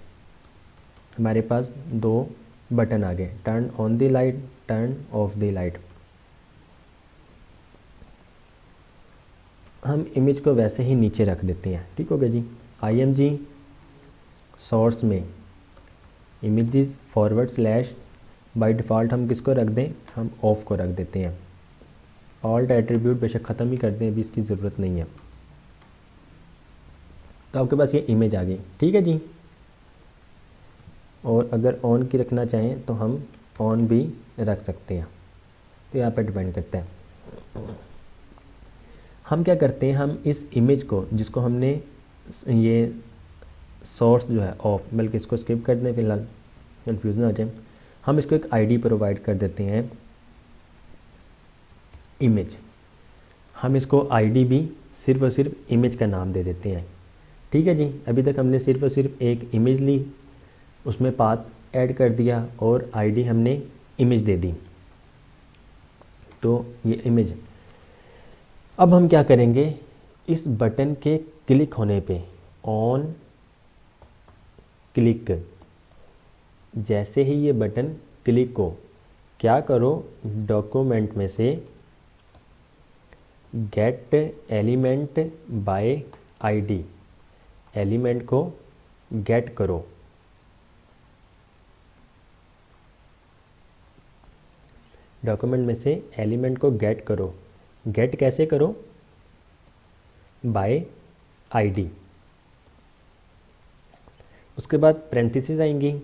हमारे पास दो बटन आ गए, turn on the light, turn off the light. हम इमेज को वैसे ही नीचे रख देते हैं। ठीक हो गया जी। IMG सोर्स में images forward slash, by default हम किसको रख दें, हम ऑफ को रख देते हैं। ऑल्ट एट्रीब्यूट बेशक ख़त्म ही कर दें, अभी इसकी ज़रूरत नहीं है। तो आपके पास ये इमेज आ गई। ठीक है जी, और अगर ऑन की रखना चाहें तो हम ऑन भी रख सकते हैं, तो यहाँ पर डिपेंड करता है। हम क्या करते हैं, हम इस इमेज को जिसको हमने ये सोर्स जो है ऑफ, बल्कि इसको स्किप कर दें फिलहाल, कंफ्यूज ना हो जाए। हम इसको एक आईडी प्रोवाइड कर देते हैं इमेज। हम इसको आईडी भी सिर्फ और सिर्फ इमेज का नाम दे देते हैं। ठीक है जी, अभी तक हमने सिर्फ और सिर्फ एक इमेज ली, उसमें पाथ ऐड कर दिया और आईडी हमने इमेज दे दी, तो ये इमेज। अब हम क्या करेंगे, इस बटन के क्लिक होने पे, ऑन क्लिक, जैसे ही ये बटन क्लिक हो, क्या करो, डॉक्यूमेंट में से gate element by ID, element को गेट करो। डॉक्यूमेंट में से एलिमेंट को गेट करो। गेट कैसे करो, बाय आईडी। उसके बाद पैरेंथेसिस आएंगी,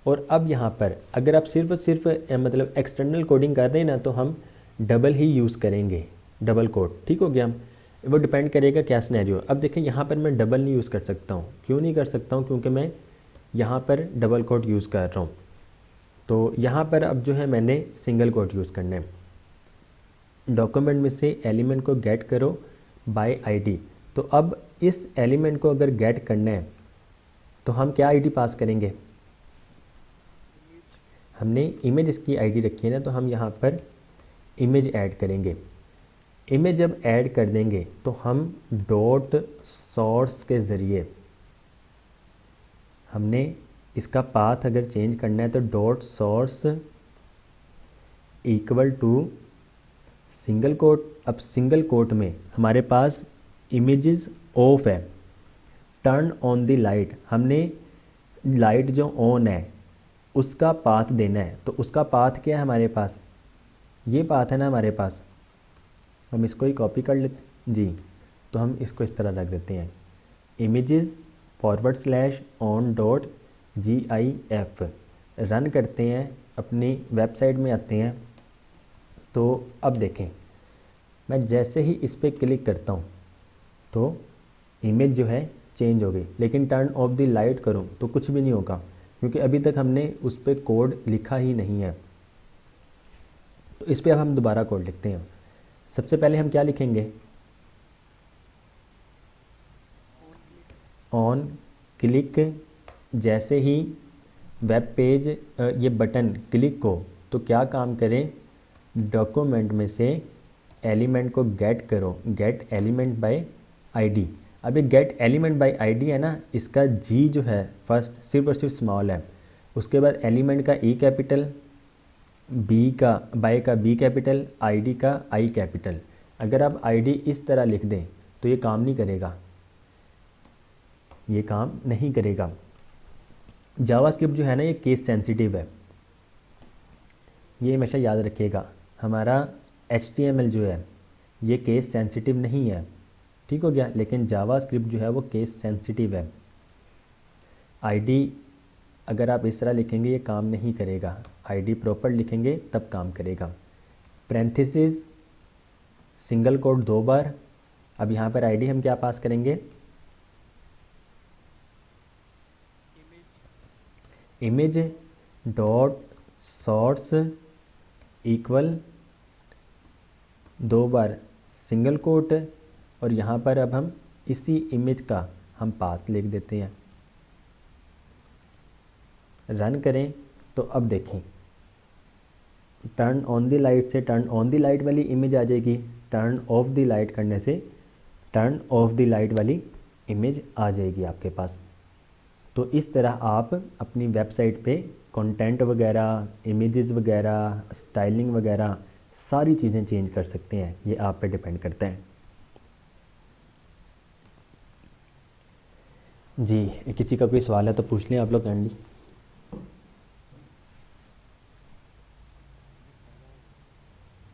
और अब यहाँ पर अगर आप सिर्फ मतलब एक्सटर्नल कोडिंग कर रहे हैं ना, तो हम डबल ही यूज़ करेंगे, डबल कोड। ठीक हो गया, वो डिपेंड करेगा क्या सिनेरियो। अब देखें, यहाँ पर मैं डबल नहीं यूज़ कर सकता हूँ। क्यों नहीं कर सकता हूँ, क्योंकि मैं यहाँ पर डबल कोड यूज़ कर रहा हूँ। तो यहाँ पर अब जो है मैंने सिंगल कोड यूज़ करना है। डॉक्यूमेंट में से एलिमेंट को गेट करो बाय आईडी। तो अब इस एलिमेंट को अगर गेट करना है तो हम क्या आईडी पास करेंगे, हमने इमेज इसकी आईडी रखी है ना, तो हम यहाँ पर इमेज ऐड करेंगे। इमेज जब ऐड कर देंगे तो हम डॉट सोर्स के ज़रिए, हमने इसका पाथ अगर चेंज करना है तो dot source equal to single quote. अब सिंगल कोट में हमारे पास इमेजेस ऑफ है, टर्न ऑन द लाइट, हमने लाइट जो ऑन है उसका पाथ देना है। तो उसका पाथ क्या है हमारे पास, ये पाथ है ना हमारे पास, हम इसको ही कॉपी कर लेते जी। तो हम इसको इस तरह रख देते हैं, images forward slash on dot GIF। Run करते हैं, अपनी वेबसाइट में आते हैं। तो अब देखें, मैं जैसे ही इस पर क्लिक करता हूँ तो इमेज जो है चेंज हो गई, लेकिन टर्न ऑफ द लाइट करूँ तो कुछ भी नहीं होगा, क्योंकि अभी तक हमने उस पर कोड लिखा ही नहीं है। तो इस पर अब हम दोबारा कोड लिखते हैं। सबसे पहले हम क्या लिखेंगे, ऑन क्लिक, जैसे ही वेब पेज ये बटन क्लिक हो तो क्या काम करें, डॉक्यूमेंट में से एलिमेंट को गेट करो, गेट एलिमेंट बाय आईडी। अब ये गेट एलिमेंट बाय आईडी है ना, इसका जी जो है फर्स्ट सिर्फ और सिर्फ स्मॉल है, उसके बाद एलिमेंट का ई कैपिटल, बी का बाय का बी कैपिटल, आईडी का आई कैपिटल। अगर आप आईडी इस तरह लिख दें तो ये काम नहीं करेगा, ये काम नहीं करेगा। जावास्क्रिप्ट जो है ना ये केस सेंसिटिव है, ये हमेशा याद रखिएगा। हमारा HTML जो है ये केस सेंसिटिव नहीं है, ठीक हो गया, लेकिन जावास्क्रिप्ट जो है वो केस सेंसिटिव है। आईडी अगर आप इस तरह लिखेंगे ये काम नहीं करेगा, आईडी प्रॉपर लिखेंगे तब काम करेगा। पैरेंथेसिस सिंगल कोट 2 बार। अब यहाँ पर आईडी हम क्या पास करेंगे, इमेज डॉट सोर्स इक्वल 2 बार सिंगल कोट, और यहाँ पर अब हम इसी इमेज का हम पाथ लिख देते हैं। रन करें तो अब देखें टर्न ऑन द लाइट से टर्न ऑन द लाइट वाली इमेज आ जाएगी, टर्न ऑफ द लाइट करने से टर्न ऑफ द लाइट वाली इमेज आ जाएगी आपके पास। तो इस तरह आप अपनी वेबसाइट पे कंटेंट वगैरह, इमेजेस वगैरह, स्टाइलिंग वगैरह सारी चीज़ें चेंज कर सकते हैं, ये आप पे डिपेंड करता है। जी, किसी का कोई सवाल है तो पूछ लें आप लोग काइंडली।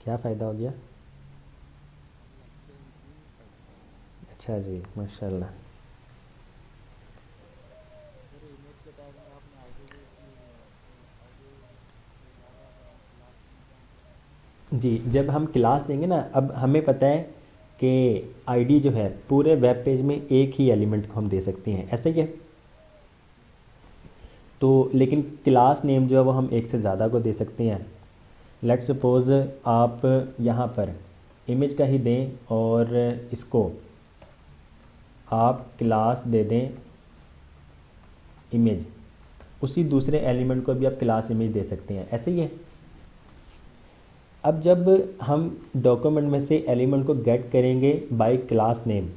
क्या फ़ायदा हो गया? अच्छा जी, माशाल्लाह। जी, जब हम क्लास देंगे ना, अब हमें पता है कि आईडी जो है पूरे वेब पेज में एक ही एलिमेंट को हम दे सकते हैं, ऐसे ही है। तो लेकिन क्लास नेम जो है वो हम एक से ज़्यादा को दे सकते हैं। लेट्स सपोज़ आप यहाँ पर इमेज का ही दें और इसको आप क्लास दे दें इमेज, उसी दूसरे एलिमेंट को भी आप क्लास इमेज दे सकते हैं, ऐसे ही है। अब जब हम डॉक्यूमेंट में से एलिमेंट को गेट करेंगे बाय क्लास नेम,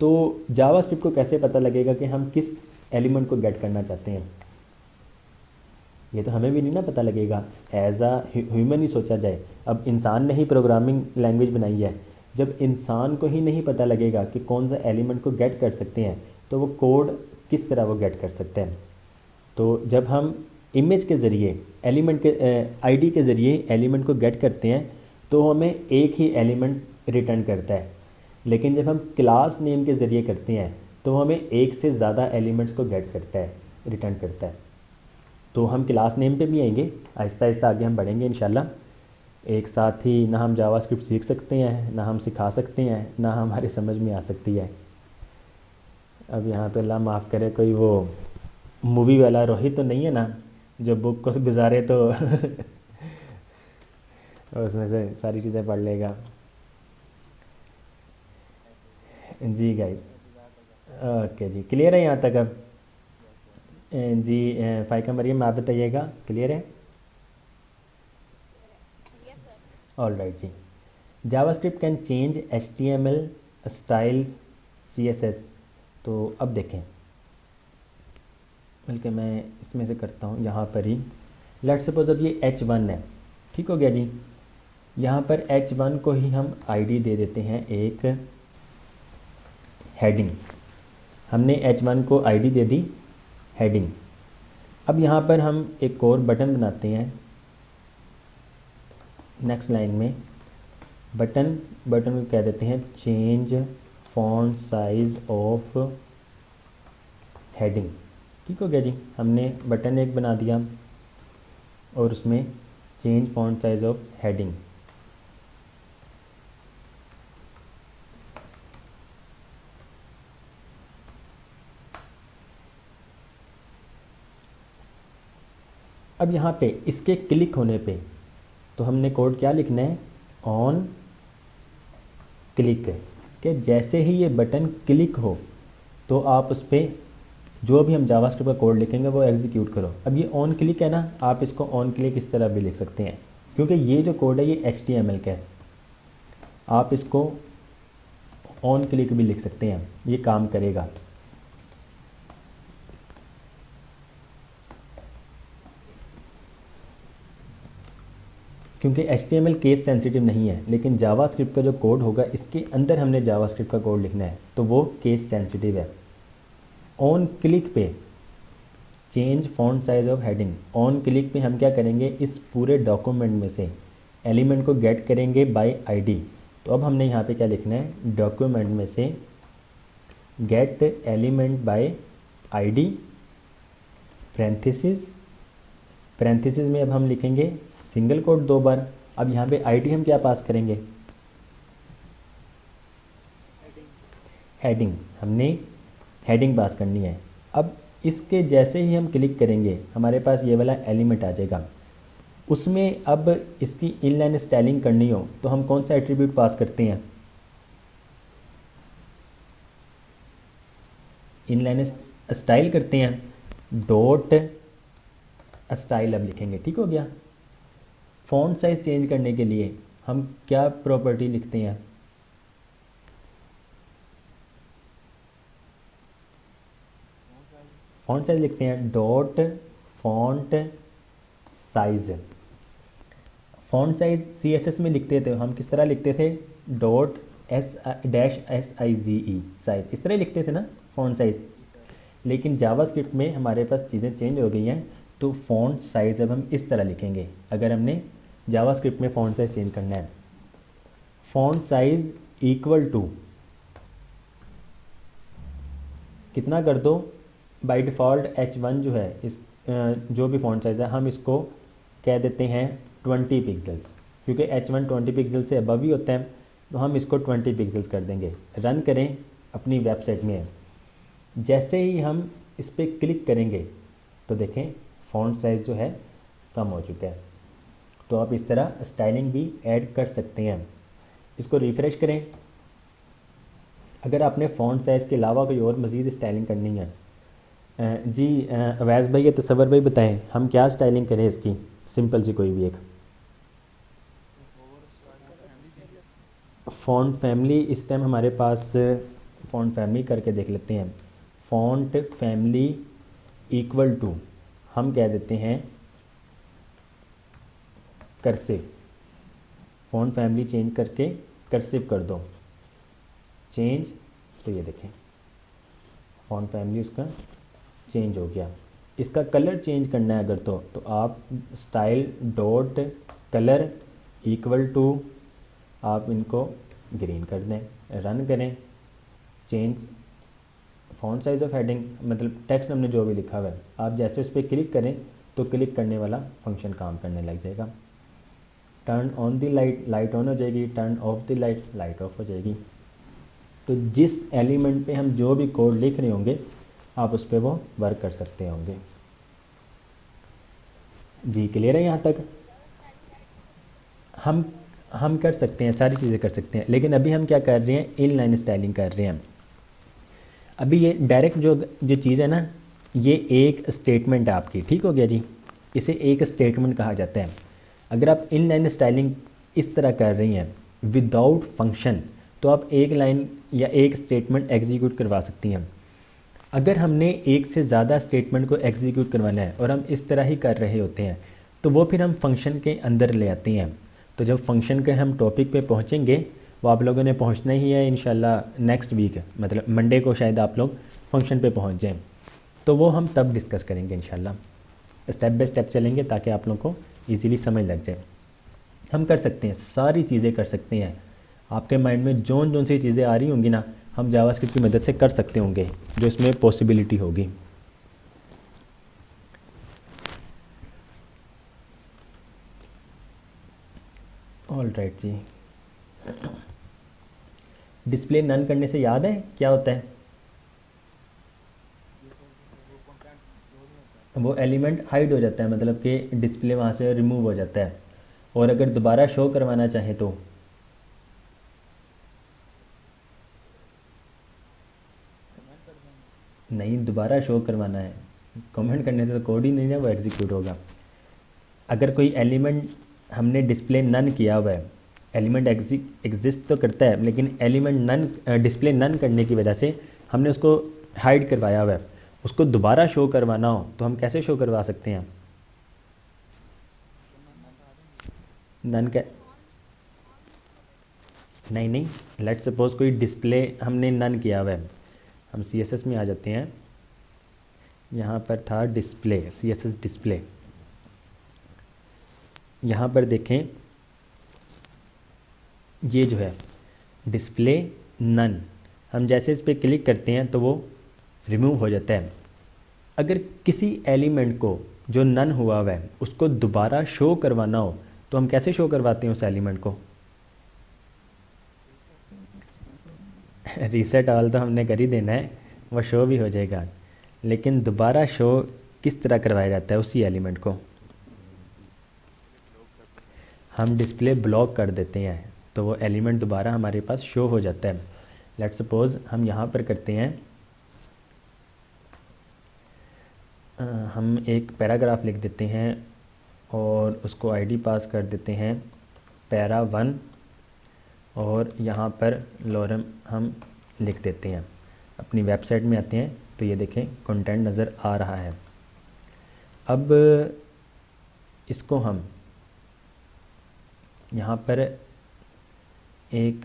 तो जावास्क्रिप्ट को कैसे पता लगेगा कि हम किस एलिमेंट को गेट करना चाहते हैं? ये तो हमें भी नहीं ना पता लगेगा, एज आ ह्यूमन ही सोचा जाए। अब इंसान ने ही प्रोग्रामिंग लैंग्वेज बनाई है, जब इंसान को ही नहीं पता लगेगा कि कौन सा एलिमेंट को गेट कर सकते हैं तो वो कोड किस तरह वो गेट कर सकते हैं। तो जब हम इमेज के ज़रिए एलिमेंट के आईडी के ज़रिए एलिमेंट को गेट करते हैं तो हमें एक ही एलिमेंट रिटर्न करता है, लेकिन जब हम क्लास नेम के ज़रिए करते हैं तो हमें एक से ज़्यादा एलिमेंट्स को गेट करता है, रिटर्न करता है। तो हम क्लास नेम पे भी आएंगे, आहिस्ता आहिस्ता आगे हम बढ़ेंगे इंशाल्लाह। एक साथ ही ना हम जावास्क्रिप्ट सीख सकते हैं, ना हम सिखा सकते हैं, ना हमारी समझ में आ सकती है। अब यहाँ पे अल्लाह माफ़ करे कोई वो मूवी वाला रोहित तो नहीं है ना जो बुक को गुजारे तो उसमें से सारी चीज़ें पढ़ लेगा। जी गाइस, ओके जी, क्लियर है यहाँ तक? अब जी फ़ाइका मरियम आप बताइएगा, क्लियर है? ऑल राइट जी। JavaScript can change HTML styles CSS। तो अब देखें, बल्कि मैं इसमें से करता हूँ यहाँ पर ही। लेट सपोज अब ये H1 है, ठीक हो गया जी। यहाँ पर H1 को ही हम आईडी दे देते हैं एक हेडिंग। हमने H1 को आईडी दे दी हेडिंग। अब यहाँ पर हम एक और बटन बनाते हैं नेक्स्ट लाइन में, बटन को कह देते हैं change font size of heading. ठीक हो गया जी, हमने बटन एक बना दिया और उसमें change font size of heading. अब यहाँ पे इसके क्लिक होने पे तो हमने कोड क्या लिखना है, ऑन क्लिक, कि जैसे ही ये बटन क्लिक हो तो आप उस पर जो भी हम जावास्क्रिप्ट का कोड लिखेंगे वो एग्जीक्यूट करो। अब ये ऑन क्लिक है ना, आप इसको ऑन क्लिक इस तरह भी लिख सकते हैं, क्योंकि ये जो कोड है ये HTML का है। आप इसको ऑन क्लिक भी लिख सकते हैं, ये काम करेगा। क्योंकि HTML केस सेंसिटिव नहीं है, लेकिन जावास्क्रिप्ट का जो कोड होगा इसके अंदर हमने जावास्क्रिप्ट का कोड लिखना है तो वो केस सेंसिटिव है। ऑन क्लिक पे change font size of heading, on click पे हम क्या करेंगे, इस पूरे डॉक्यूमेंट में से एलिमेंट को गेट करेंगे बाय ID। तो अब हमने यहाँ पे क्या लिखना है, डॉक्यूमेंट में से gate element by ID parenthesis, parenthesis में अब हम लिखेंगे सिंगल कोट 2 बार। अब यहाँ पे ID हम क्या पास करेंगे, हेडिंग, हमने हेडिंग पास करनी है। अब इसके जैसे ही हम क्लिक करेंगे हमारे पास ये वाला एलिमेंट आ जाएगा, उसमें अब इसकी इनलाइन स्टाइलिंग करनी हो तो हम कौन सा एट्रीब्यूट पास करते हैं, इनलाइन स्टाइल करते हैं, डॉट स्टाइल अब लिखेंगे। ठीक हो गया। फ़ॉन्ट साइज़ चेंज करने के लिए हम क्या प्रॉपर्टी लिखते हैं, फ़ॉन्ट साइज़ लिखते हैं, dot font size. Font size CSS में लिखते थे हम किस तरह लिखते थे, डॉट SIZE साइज़, इस तरह लिखते थे ना फ़ॉन्ट साइज़। लेकिन जावास्क्रिप्ट में हमारे पास चीज़ें चेंज हो गई हैं, तो फ़ॉन्ट साइज़ अब हम इस तरह लिखेंगे। अगर हमने जावास्क्रिप्ट में फ़ॉन्ट साइज़ चेंज करना है, फ़ॉन्ट साइज़ इक्वल टू कितना कर दो, बाय डिफ़ॉल्ट H1 जो है इस जो भी फ़ॉन्ट साइज़ है हम इसको कह देते हैं 20 पिक्सल्स, क्योंकि H1 20 पिक्सल से अबव ही होता है, तो हम इसको 20 पिक्सल्स कर देंगे। रन करें, अपनी वेबसाइट में है। जैसे ही हम इस पर क्लिक करेंगे तो देखें फ़ॉन्ट साइज़ जो है कम हो चुका है। तो आप इस तरह स्टाइलिंग भी ऐड कर सकते हैं। इसको रिफ़्रेश करें। अगर आपने फ़ॉन्ट साइज़ के अलावा कोई और मज़ीद स्टाइलिंग करनी है, जी अवैज़ भाई या तसव्वुर भाई बताएं हम क्या स्टाइलिंग करें इसकी, सिंपल सी कोई भी एक। फ़ॉन्ट फैमिली इस टाइम हमारे पास फ़ॉन्ट फैमिली करके देख लेते हैं। फ़ॉन्ट फैमिली इक्वल टू हम कह देते हैं कर्सिव। फ़ॉन्ट फैमिली चेंज करके कर्सिव कर दो, चेंज, तो ये देखें फ़ॉन्ट फैमिली उसका चेंज हो गया। इसका कलर चेंज करना है अगर तो आप style dot colour equal to आप इनको ग्रीन कर दें, रन करें, change font size of heading, मतलब टेक्स्ट हमने जो भी लिखा हुआ है आप जैसे उस पर क्लिक करें तो क्लिक करने वाला फंक्शन काम करने लग जाएगा। Turn on the light, light on हो जाएगी, turn off the light, light of हो जाएगी। तो जिस एलिमेंट पे हम जो भी कोड लिख रहे होंगे आप उस पर वो वर्क कर सकते होंगे। जी क्लियर है यहाँ तक। हम कर सकते हैं, सारी चीज़ें कर सकते हैं, लेकिन अभी हम क्या कर रहे हैं, इन लाइन स्टाइलिंग कर रहे हैं। अभी ये डायरेक्ट जो चीज़ है ना, ये एक स्टेटमेंट है आपकी, ठीक हो गया जी, इसे एक स्टेटमेंट कहा जाता है। अगर आप इन लाइन स्टाइलिंग इस तरह कर रही हैं विदाउट फंक्शन, तो आप एक लाइन या एक स्टेटमेंट एग्जीक्यूट करवा सकती हैं। अगर हमने एक से ज़्यादा स्टेटमेंट को एग्जीक्यूट करवाना है और हम इस तरह ही कर रहे होते हैं, तो वो फिर हम फंक्शन के अंदर ले आते हैं। तो जब फंक्शन के हम टॉपिक पे पहुंचेंगे, वो आप लोगों ने पहुंचना ही है इंशाल्लाह नेक्स्ट वीक, मतलब मंडे को शायद आप लोग फंक्शन पे पहुंच जाएं, तो वो हम तब डिस्कस करेंगे इंशाल्लाह। स्टेप बाय स्टेप चलेंगे ताकि आप लोगों को ईज़िली समझ लग जाए। हम कर सकते हैं, सारी चीज़ें कर सकते हैं। आपके माइंड में जोन सी चीज़ें आ रही होंगी ना, हम जावास्क्रिप्ट की मदद से कर सकते होंगे, जो इसमें पॉसिबिलिटी होगी। ऑल राइट जी। डिस्प्ले नन करने से याद है क्या होता है? वो एलिमेंट हाइड हो जाता है, मतलब कि डिस्प्ले वहाँ से रिमूव हो जाता है। और अगर दोबारा शो करवाना चाहें तो कमेंट कर देंगे। नहीं, दोबारा शो करवाना है। कमेंट करने से तो कोड ही नहीं है वो एग्जीक्यूट होगा। अगर कोई एलिमेंट हमने डिस्प्ले नन किया हुआ है, एलिमेंट एग्जिस्ट तो करता है लेकिन एलिमेंट नन डिस्प्ले नन करने की वजह से हमने उसको हाइड करवाया हुआ है, उसको दोबारा शो करवाना हो तो हम कैसे शो करवा सकते हैं? उसको नन हटा देंगे। नन का नहीं नहीं, लेट सपोज कोई डिस्प्ले हमने नन किया हुआ है। हम CSS में आ जाते हैं, यहाँ पर था डिस्प्ले, CSS डिस्प्ले। यहाँ पर देखें, ये जो है डिस्प्ले नन, हम जैसे इस पर क्लिक करते हैं तो वो रिमूव हो जाता है। अगर किसी एलिमेंट को जो नन हुआ हुआ है उसको दोबारा शो करवाना हो तो हम कैसे शो करवाते हैं उस एलिमेंट को? रीसेट ऑल तो हमने कर ही देना है, वो शो भी हो जाएगा। लेकिन दोबारा शो किस तरह करवाया जाता है उसी एलिमेंट को? हम डिस्प्ले ब्लॉक कर देते हैं तो वो एलिमेंट दोबारा हमारे पास शो हो जाता है। लेट सपोज हम यहाँ पर करते हैं, हम एक पैराग्राफ लिख देते हैं और उसको आईडी पास कर देते हैं पैरा1, और यहाँ पर लॉरम हम लिख देते हैं। अपनी वेबसाइट में आते हैं तो ये देखें कंटेंट नज़र आ रहा है। अब इसको हम यहाँ पर एक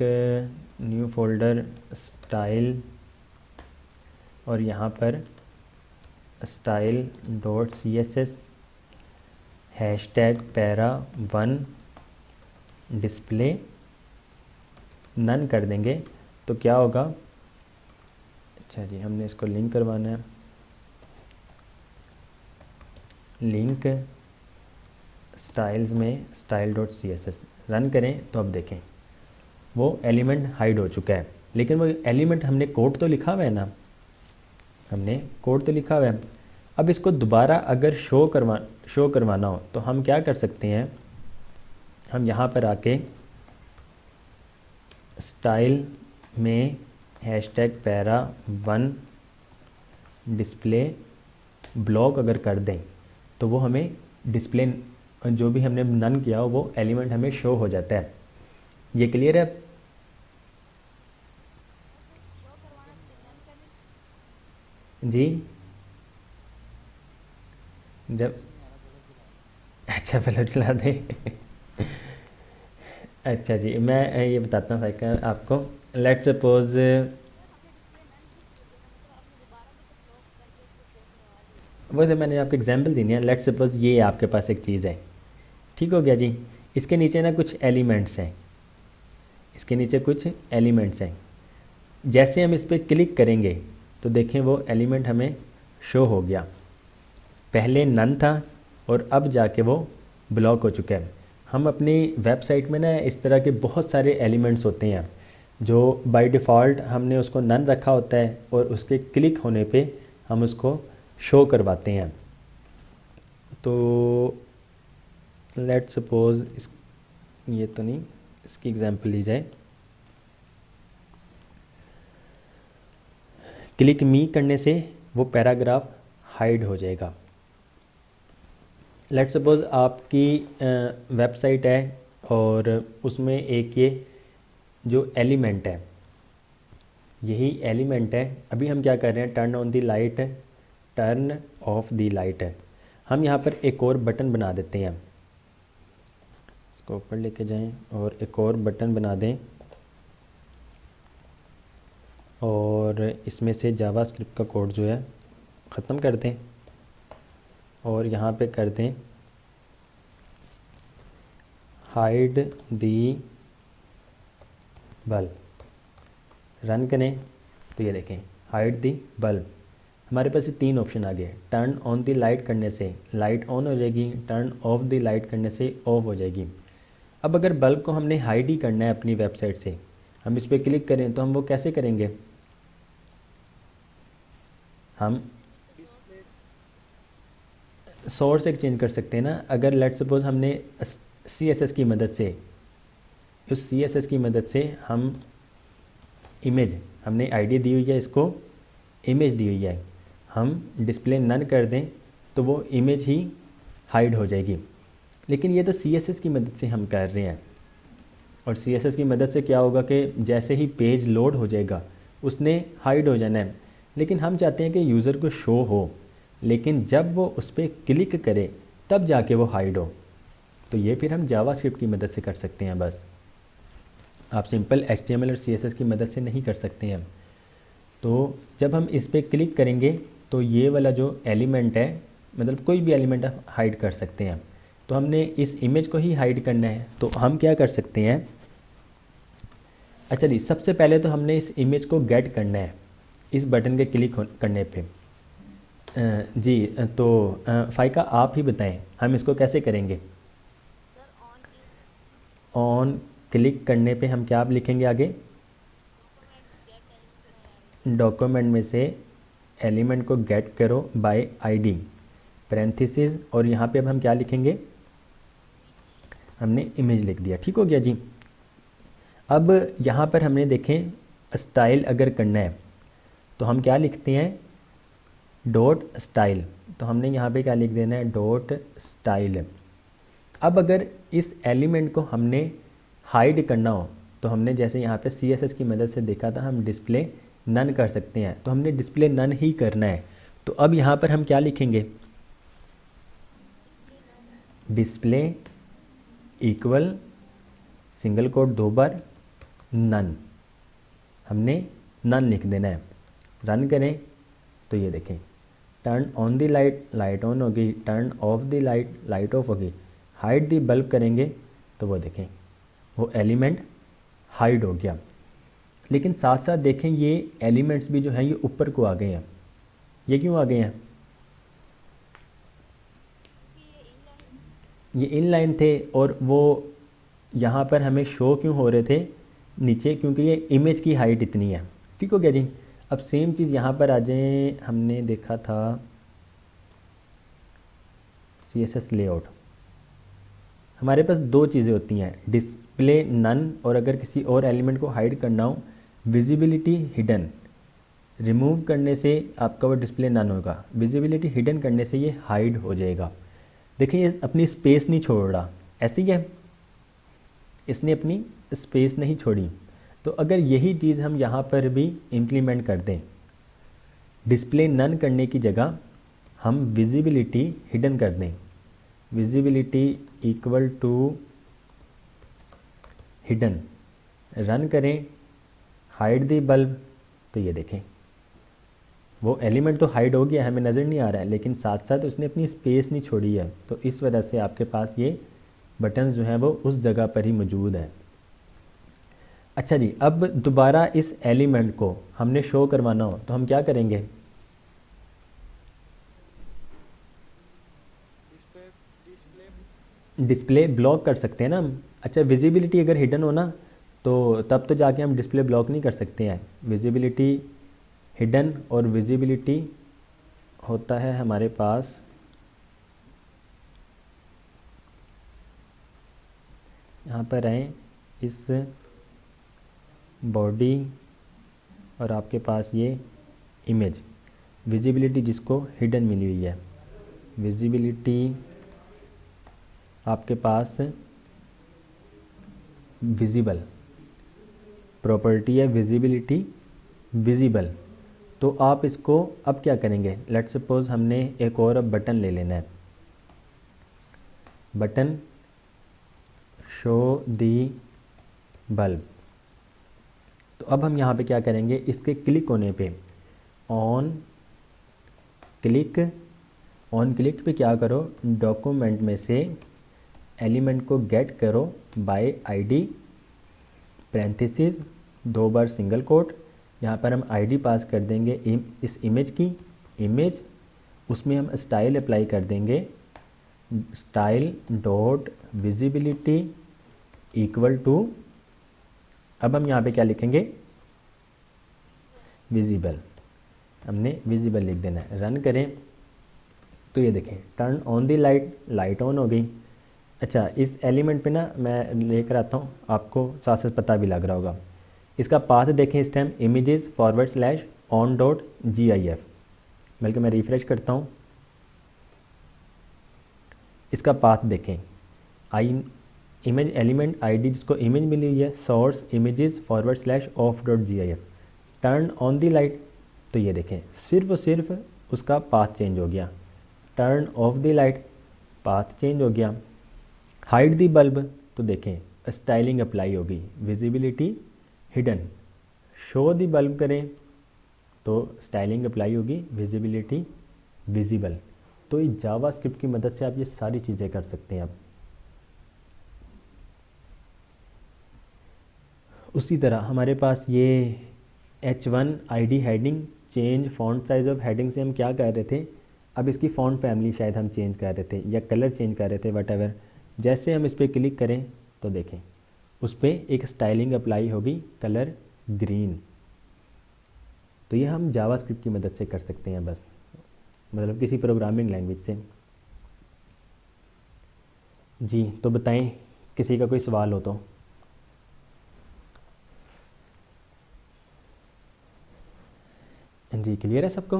न्यू फोल्डर स्टाइल, और यहाँ पर style.css हैशटैग पैरा1 डिस्प्ले नन कर देंगे तो क्या होगा? अच्छा जी, हमने इसको लिंक करवाना है, लिंक स्टाइल्स में style.css रन करें तो अब देखें वो एलिमेंट हाइड हो चुका है। लेकिन वो एलिमेंट हमने कोड तो लिखा हुआ है ना, हमने कोड तो लिखा हुआ है। अब इसको दोबारा अगर शो करवाना हो तो हम क्या कर सकते हैं? हम यहाँ पर आके स्टाइल में हैशटैग पैरा1 डिस्प्ले ब्लॉक अगर कर दें तो वो हमें डिस्प्ले जो भी हमने नन किया हो वो एलिमेंट हमें शो हो जाता है। ये क्लियर है? जी जब अच्छा पहले चला दे। अच्छा जी, मैं ये बताता हूँ फाइक आपको। लेट सपोज वो तो मैंने आपको एग्जांपल दी है। लेट सपोज ये आपके पास एक चीज़ है, ठीक हो गया जी। इसके नीचे ना कुछ एलिमेंट्स हैं, इसके नीचे कुछ एलिमेंट्स हैं। जैसे हम इस पर क्लिक करेंगे तो देखें वो एलिमेंट हमें शो हो गया। पहले नन था और अब जाके वो ब्लॉक हो चुका है। हम अपनी वेबसाइट में ना इस तरह के बहुत सारे एलिमेंट्स होते हैं जो बाय डिफ़ॉल्ट हमने उसको नन रखा होता है और उसके क्लिक होने पे हम उसको शो करवाते हैं। तो लेट सपोज इस ये तो नहीं, इसकी एग्जांपल ली जाए। क्लिक मी करने से वो पैराग्राफ हाइड हो जाएगा। लेट सपोज आपकी वेबसाइट है और उसमें एक ये जो एलिमेंट है, यही एलिमेंट है। अभी हम क्या कर रहे हैं? Turn on the light, turn off the light है। हम यहाँ पर एक और बटन बना देते हैं, इसको ऊपर लेके जाएं और एक और बटन बना दें और इसमें से जावास्क्रिप्ट का कोड जो है ख़त्म कर दें और यहाँ पे कर दें हाइड दी बल्ब। रन करें तो ये देखें हाइड दी बल्ब। हमारे पास ये 3 ऑप्शन आ गए। टर्न ऑन दी लाइट करने से लाइट ऑन हो जाएगी, टर्न ऑफ दी लाइट करने से ऑफ हो जाएगी। अब अगर बल्ब को हमने हाइड ही करना है अपनी वेबसाइट से, हम इस पर क्लिक करें तो हम वो कैसे करेंगे? हम सोर्स एक्सचेंज कर सकते हैं ना। अगर लेट सपोज हमने CSS की मदद से, उस CSS की मदद से हम इमेज, हमने आईडी दी हुई है, इसको इमेज दी हुई है, हम डिस्प्ले नन कर दें तो वो इमेज ही हाइड हो जाएगी। लेकिन ये तो CSS की मदद से हम कर रहे हैं, और CSS की मदद से क्या होगा कि जैसे ही पेज लोड हो जाएगा उसने हाइड हो जाना है। लेकिन हम चाहते हैं कि यूज़र को शो हो, लेकिन जब वो उस पर क्लिक करे तब जाके वो हाइड हो। तो ये फिर हम जावास्क्रिप्ट की मदद से कर सकते हैं। बस आप सिंपल HTML और CSS की मदद से नहीं कर सकते हैं। तो जब हम इस पर क्लिक करेंगे तो ये वाला जो एलिमेंट है, मतलब कोई भी एलिमेंट आप हाइड कर सकते हैं। तो हमने इस इमेज को ही हाइड करना है, तो हम क्या कर सकते हैं। अच्छा जी, सबसे पहले तो हमने इस इमेज को गेट करना है इस बटन के क्लिक करने पे। जी, तो फ़ाइका आप ही बताएं हम इसको कैसे करेंगे। ऑन क्लिक करने पे हम क्या लिखेंगे आगे, डॉक्यूमेंट में से एलिमेंट को गेट करो बाय आईडी पैरेंथेसिस, और यहाँ पे अब हम क्या लिखेंगे, हमने इमेज लिख दिया। ठीक हो गया जी। अब यहाँ पर हमने देखें स्टाइल अगर करना है तो हम क्या लिखते हैं, डॉट स्टाइल। तो हमने यहाँ पे क्या लिख देना है, डॉट स्टाइल। अब अगर इस एलिमेंट को हमने हाइड करना हो तो हमने जैसे यहाँ पे CSS की मदद से देखा था, हम डिस्प्ले नन कर सकते हैं, तो हमने डिस्प्ले नन ही करना है। तो अब यहाँ पर हम क्या लिखेंगे, डिस्प्ले इक्वल सिंगल कोट 2 बार नन, हमने नन लिख देना है। रन करें तो ये देखें, turn on the light, light on होगी, turn off the light, light off होगी, हाइड दी बल्ब करेंगे तो वो देखें वो एलिमेंट हाइड हो गया। लेकिन साथ साथ देखें ये एलिमेंट्स भी जो हैं ये ऊपर को आ गए हैं। ये क्यों आ गए हैं, ये इनलाइन थे और वो यहाँ पर हमें शो क्यों हो रहे थे नीचे, क्योंकि ये इमेज की हाइट इतनी है। ठीक हो गया जी। अब सेम चीज़ यहाँ पर आ जाए, हमने देखा था CSS लेआउट, हमारे पास 2 चीज़ें होती हैं, डिस्प्ले नन, और अगर किसी और एलिमेंट को हाइड करना हो विजिबिलिटी हिडन। रिमूव करने से आपका वो डिस्प्ले नन होगा, विजिबिलिटी हिडन करने से ये हाइड हो जाएगा। देखिए ये अपनी स्पेस नहीं छोड़ रहा, ऐसी है, इसने अपनी स्पेस नहीं छोड़ी। तो अगर यही चीज़ हम यहाँ पर भी इम्प्लीमेंट कर दें, डिस्प्ले नन करने की जगह हम विजिबिलिटी हिडन कर दें, visibility equal to hidden, run करें, हाइड दी बल्ब, तो ये देखें वो एलिमेंट तो हाइड हो गया, हमें नज़र नहीं आ रहा है, लेकिन साथ साथ उसने अपनी स्पेस नहीं छोड़ी है। तो इस वजह से आपके पास ये बटन्स जो हैं वो उस जगह पर ही मौजूद हैं। अच्छा जी, अब दोबारा इस एलिमेंट को हमने शो करवाना हो तो हम क्या करेंगे, डिस्प्ले ब्लॉक कर सकते हैं ना हम। अच्छा, विजिबिलिटी अगर हिडन हो ना तो तब तो जाके हम डिस्प्ले ब्लॉक नहीं कर सकते हैं। विजिबिलिटी हिडन और विजिबिलिटी होता है हमारे पास यहाँ पर आए, इस बॉडी और आपके पास ये इमेज, विजिबिलिटी जिसको हिडन मिली हुई है, विजिबिलिटी आपके पास विजिबल प्रॉपर्टी है, विजिबिलिटी विजिबल। तो आप इसको अब क्या करेंगे, लेट सपोज हमने एक और अब बटन ले लेना है, बटन शो दी बल्ब। तो अब हम यहाँ पे क्या करेंगे, इसके क्लिक होने पे ऑन क्लिक, ऑन क्लिक पे क्या करो, डॉक्यूमेंट में से एलिमेंट को गेट करो by ID parenthesis 2 bar single quote, यहाँ पर हम आईडी पास कर देंगे इस इमेज की, इमेज उसमें हम स्टाइल अप्लाई कर देंगे, style dot visibility equal to, अब हम यहाँ पे क्या लिखेंगे, विजिबल, हमने विजिबल लिख देना है। रन करें तो ये देखें turn on the light, light on हो गई। अच्छा, इस एलिमेंट पे ना मैं लेकर आता हूँ, आपको साथ साथ पता भी लग रहा होगा। इसका पाथ देखें इस time images forward slash on dot GIF, बल्कि मैं रिफ्रेश करता हूँ। इसका पाथ देखें, आई इमेज एलिमेंट ID जिसको इमेज मिली हुई है, source images forward slash of dot GIF, turn on the light. तो ये देखें सिर्फ और सिर्फ उसका पाथ चेंज हो गया। Turn off the light, path change हो गया। हाइड दी बल्ब, तो देखें स्टाइलिंग अप्लाई होगी, विजिबिलिटी हिडन। शो दी बल्ब करें तो स्टाइलिंग अप्लाई होगी, विजिबिलिटी विजिबल। तो इस जावास्क्रिप्ट की मदद से आप ये सारी चीज़ें कर सकते हैं। आप उसी तरह हमारे पास ये H1 ID heading change font size of heading से हम क्या कर रहे थे, अब इसकी फॉन्ट फैमिली शायद हम चेंज कर रहे थे या कलर चेंज कर रहे थे, वट। जैसे हम इस पर क्लिक करें तो देखें उस पर एक स्टाइलिंग अप्लाई होगी, कलर ग्रीन। तो ये हम जावास्क्रिप्ट की मदद से कर सकते हैं, बस मतलब किसी प्रोग्रामिंग लैंग्वेज से। जी तो बताएं, किसी का कोई सवाल हो तो। जी क्लियर है सबको?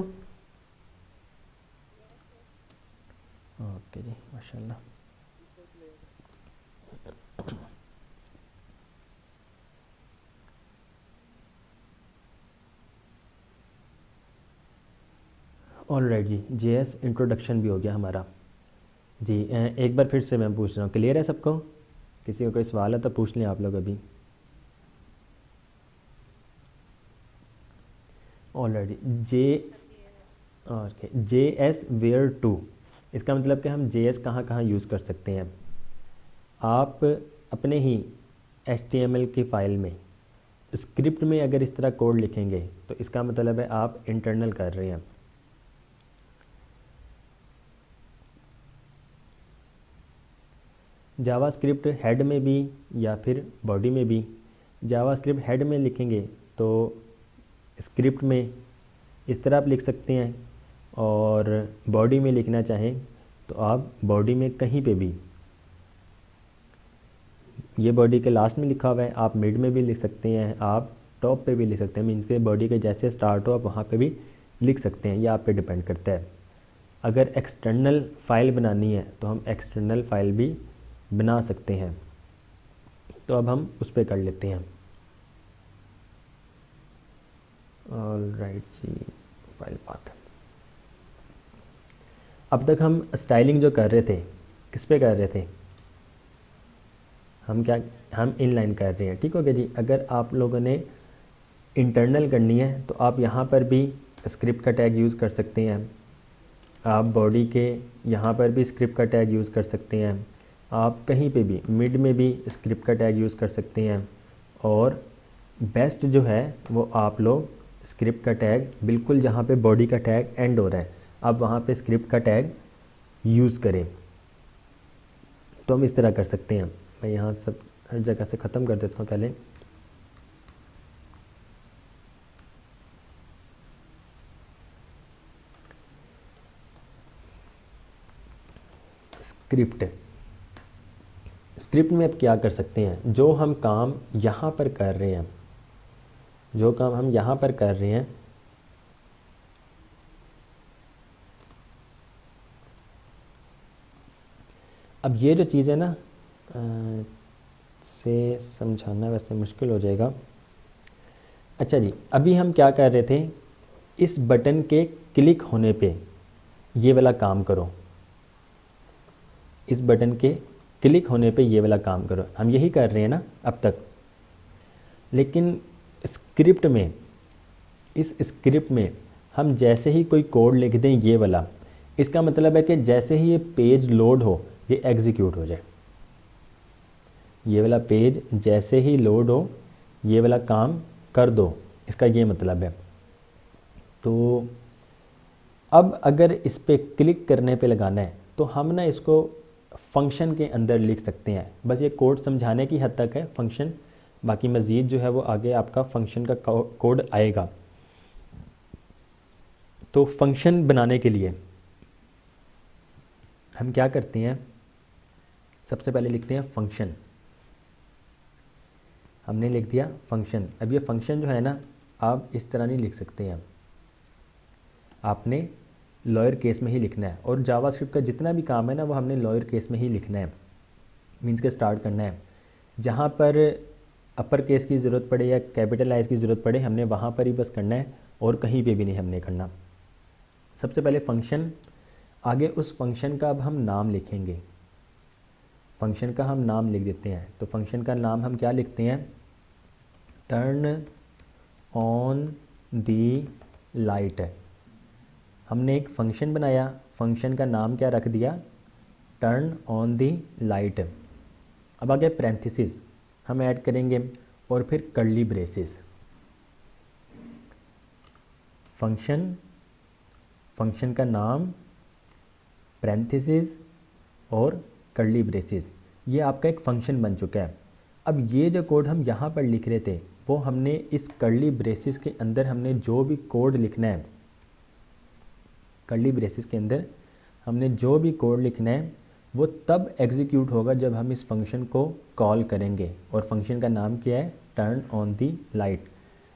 ओके जी, माशाल्लाह। इससे क्लियर ऑल राइट जी, JS इंट्रोडक्शन भी हो गया हमारा। जी एक बार फिर से मैं पूछ रहा हूँ, क्लियर है सबको? किसी का कोई सवाल है तो पूछ लें आप लोग अभी। All right J okay, JS where to, इसका मतलब कि हम JS कहाँ कहाँ यूज़ कर सकते हैं। आप अपने ही HTML की फ़ाइल में स्क्रिप्ट में अगर इस तरह कोड लिखेंगे तो इसका मतलब है आप इंटरनल कर रहे हैं। जावास्क्रिप्ट हेड में भी या फिर बॉडी में भी। जावास्क्रिप्ट हेड में लिखेंगे तो स्क्रिप्ट में इस तरह आप लिख सकते हैं, और बॉडी में लिखना चाहें तो आप बॉडी में कहीं पे भी, ये बॉडी के लास्ट में लिखा हुआ है, आप मिड में भी लिख सकते हैं, आप टॉप पे भी लिख सकते हैं, मीन्स के बॉडी के जैसे स्टार्ट हो आप वहाँ पे भी लिख सकते हैं, ये आप पे डिपेंड करता है। अगर एक्सटर्नल फाइल बनानी है तो हम एक्सटर्नल फाइल भी बना सकते हैं। तो अब हम उस पर कर लेते हैं। ऑल राइट जी, फाइल पाथ। अब तक हम स्टाइलिंग जो कर रहे थे किस पे कर रहे थे, हम इनलाइन कर रहे हैं, ठीक हो गया जी। अगर आप लोगों ने इंटरनल करनी है तो आप यहाँ पर भी स्क्रिप्ट का टैग यूज़ कर सकते हैं, आप बॉडी के यहाँ पर भी स्क्रिप्ट का टैग यूज़ कर सकते हैं, आप कहीं पे भी मिड में भी स्क्रिप्ट का टैग यूज़ कर सकते हैं, और बेस्ट जो है वो आप लोग स्क्रिप्ट का टैग बिल्कुल जहाँ पे बॉडी का टैग एंड हो रहा है आप वहाँ पे स्क्रिप्ट का टैग यूज़ करें। तो हम इस तरह कर सकते हैं। मैं यहाँ सब हर जगह से ख़त्म कर देता हूँ पहले। स्क्रिप्ट में आप क्या कर सकते हैं, जो हम काम यहाँ पर कर रहे हैं, जो काम हम यहाँ पर कर रहे हैं, अब ये जो चीज़ है ना से समझाना वैसे मुश्किल हो जाएगा। अच्छा जी, अभी हम क्या कर रहे थे, इस बटन के क्लिक होने पे ये वाला काम करो, इस बटन के क्लिक होने पे ये वाला काम करो, हम यही कर रहे हैं ना अब तक। लेकिन स्क्रिप्ट में, इस स्क्रिप्ट में हम जैसे ही कोई कोड लिख दें ये वाला, इसका मतलब है कि जैसे ही ये पेज लोड हो ये एग्जीक्यूट हो जाए, ये वाला पेज जैसे ही लोड हो ये वाला काम कर दो, इसका ये मतलब है। तो अब अगर इस पे क्लिक करने पे लगाना है तो हम ना इसको फंक्शन के अंदर लिख सकते हैं। बस ये कोड समझाने की हद तक है फंक्शन, बाकी मज़ीद जो है वो आगे आपका फंक्शन का कोड आएगा। तो फंक्शन बनाने के लिए हम क्या करते हैं, सबसे पहले लिखते हैं फंक्शन। हमने लिख दिया फंक्शन। अब ये फंक्शन जो है ना, आप इस तरह नहीं लिख सकते हैं, आपने लोअर केस में ही लिखना है। और जावास्क्रिप्ट का जितना भी काम है ना, वो हमने लोअर केस में ही लिखना है, मीन्स के स्टार्ट करना है। जहाँ पर अपर केस की ज़रूरत पड़े या कैपिटलाइज की ज़रूरत पड़े, हमने वहाँ पर ही बस करना है, और कहीं पे भी नहीं हमने करना। सबसे पहले फंक्शन, आगे उस फंक्शन का अब हम नाम लिखेंगे। फंक्शन का हम नाम लिख देते हैं। तो फंक्शन का नाम हम क्या लिखते हैं, टर्न ऑन दी लाइट। हमने एक फंक्शन बनाया, फंक्शन का नाम क्या रख दिया, टर्न ऑन दी लाइट। अब आगे पैरेंथेसिस हम ऐड करेंगे, और फिर कर्ली ब्रेसेस। फंक्शन, फंक्शन का नाम, पैरेंथेसिस और कर्ली ब्रेसेस, ये आपका एक फंक्शन बन चुका है। अब ये जो कोड हम यहाँ पर लिख रहे थे, वो हमने इस कर्ली ब्रेसेस के अंदर हमने जो भी कोड लिखना है, कर्ली ब्रेसेस के अंदर हमने जो भी कोड लिखना है, वो तब एग्जीक्यूट होगा जब हम इस फंक्शन को कॉल करेंगे। और फंक्शन का नाम क्या है, टर्न ऑन दी लाइट।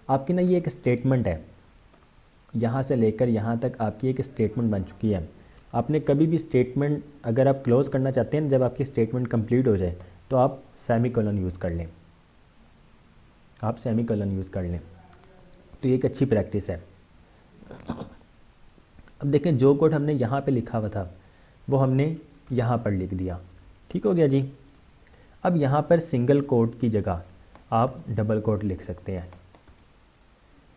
आपकी ना ये एक स्टेटमेंट है, यहाँ से लेकर यहाँ तक आपकी एक स्टेटमेंट बन चुकी है। आपने कभी भी स्टेटमेंट अगर आप क्लोज़ करना चाहते हैं, जब आपकी स्टेटमेंट कंप्लीट हो जाए, तो आप सेमीकोलन यूज़ कर लें, आप सेमीकोलन यूज़ कर लें। तो ये एक अच्छी प्रैक्टिस है। अब देखें, जो कोड हमने यहाँ पे लिखा हुआ था, वो हमने यहाँ पर लिख दिया। ठीक हो गया जी। अब यहाँ पर सिंगल कोट की जगह आप डबल कोट लिख सकते हैं,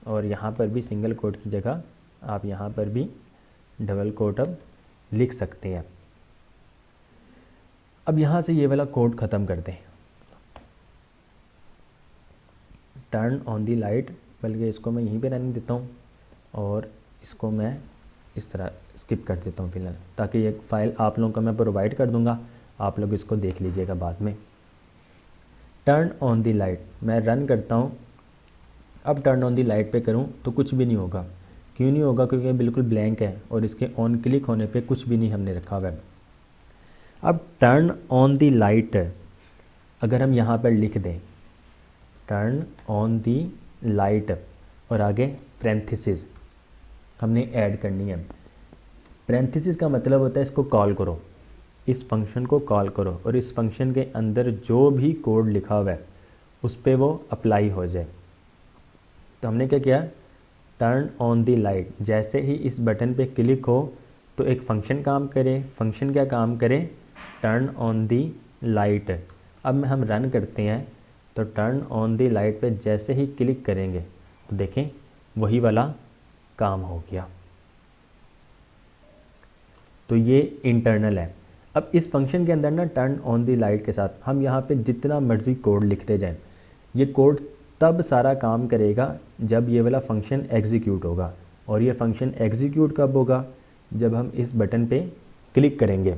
और यहाँ पर भी सिंगल कोट की जगह आप यहाँ पर भी डबल कोट अब लिख सकते हैं। अब यहाँ से ये वाला कोड ख़त्म कर दें, टर्न ऑन दी लाइट, बल्कि इसको मैं यहीं पे रहने देता हूँ, और इसको मैं इस तरह स्किप कर देता हूँ फिलहाल, ताकि ये फाइल आप लोगों को मैं प्रोवाइड कर दूँगा, आप लोग इसको देख लीजिएगा बाद में। टर्न ऑन दी लाइट मैं रन करता हूँ। अब टर्न ऑन दी लाइट पे करूँ तो कुछ भी नहीं होगा। क्यों नहीं होगा, क्योंकि बिल्कुल ब्लैंक है, और इसके ऑन क्लिक होने पे कुछ भी नहीं हमने रखा हुआ है। अब टर्न ऑन दी लाइट अगर हम यहाँ पर लिख दें, टर्न ऑन दी लाइट, और आगे पैरेंथेसिस हमने ऐड करनी है। पैरेंथेसिस का मतलब होता है इसको कॉल करो, इस फंक्शन को कॉल करो, और इस फंक्शन के अंदर जो भी कोड लिखा हुआ है उस पर वो अप्लाई हो जाए। तो हमने क्या किया, टर्न ऑन दी लाइट, जैसे ही इस बटन पे क्लिक हो तो एक फंक्शन काम करे। फंक्शन क्या काम करे, टर्न ऑन दी लाइट। अब हम रन करते हैं, तो टर्न ऑन दी लाइट पे जैसे ही क्लिक करेंगे तो देखें वही वाला काम हो गया। तो ये इंटरनल है। अब इस फंक्शन के अंदर ना टर्न ऑन दी लाइट के साथ हम यहाँ पे जितना मर्ज़ी कोड लिखते जाएं, ये कोड तब सारा काम करेगा जब ये वाला फंक्शन एग्जीक्यूट होगा। और ये फंक्शन एग्जीक्यूट कब होगा, जब हम इस बटन पे क्लिक करेंगे।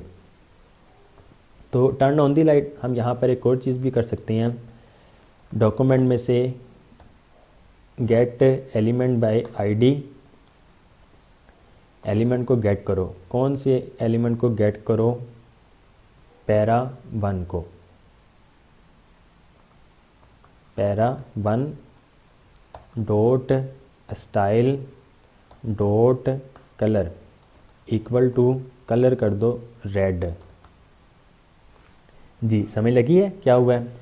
तो टर्न ऑन दी लाइट हम यहाँ पर एक और चीज़ भी कर सकते हैं, डॉक्यूमेंट में से gate element by ID, element को गेट करो। कौन से एलिमेंट को गेट करो, पैरा 1 को, para 1 dot style dot colour equal to, colour कर दो रेड। जी समझ लगी है क्या हुआ है।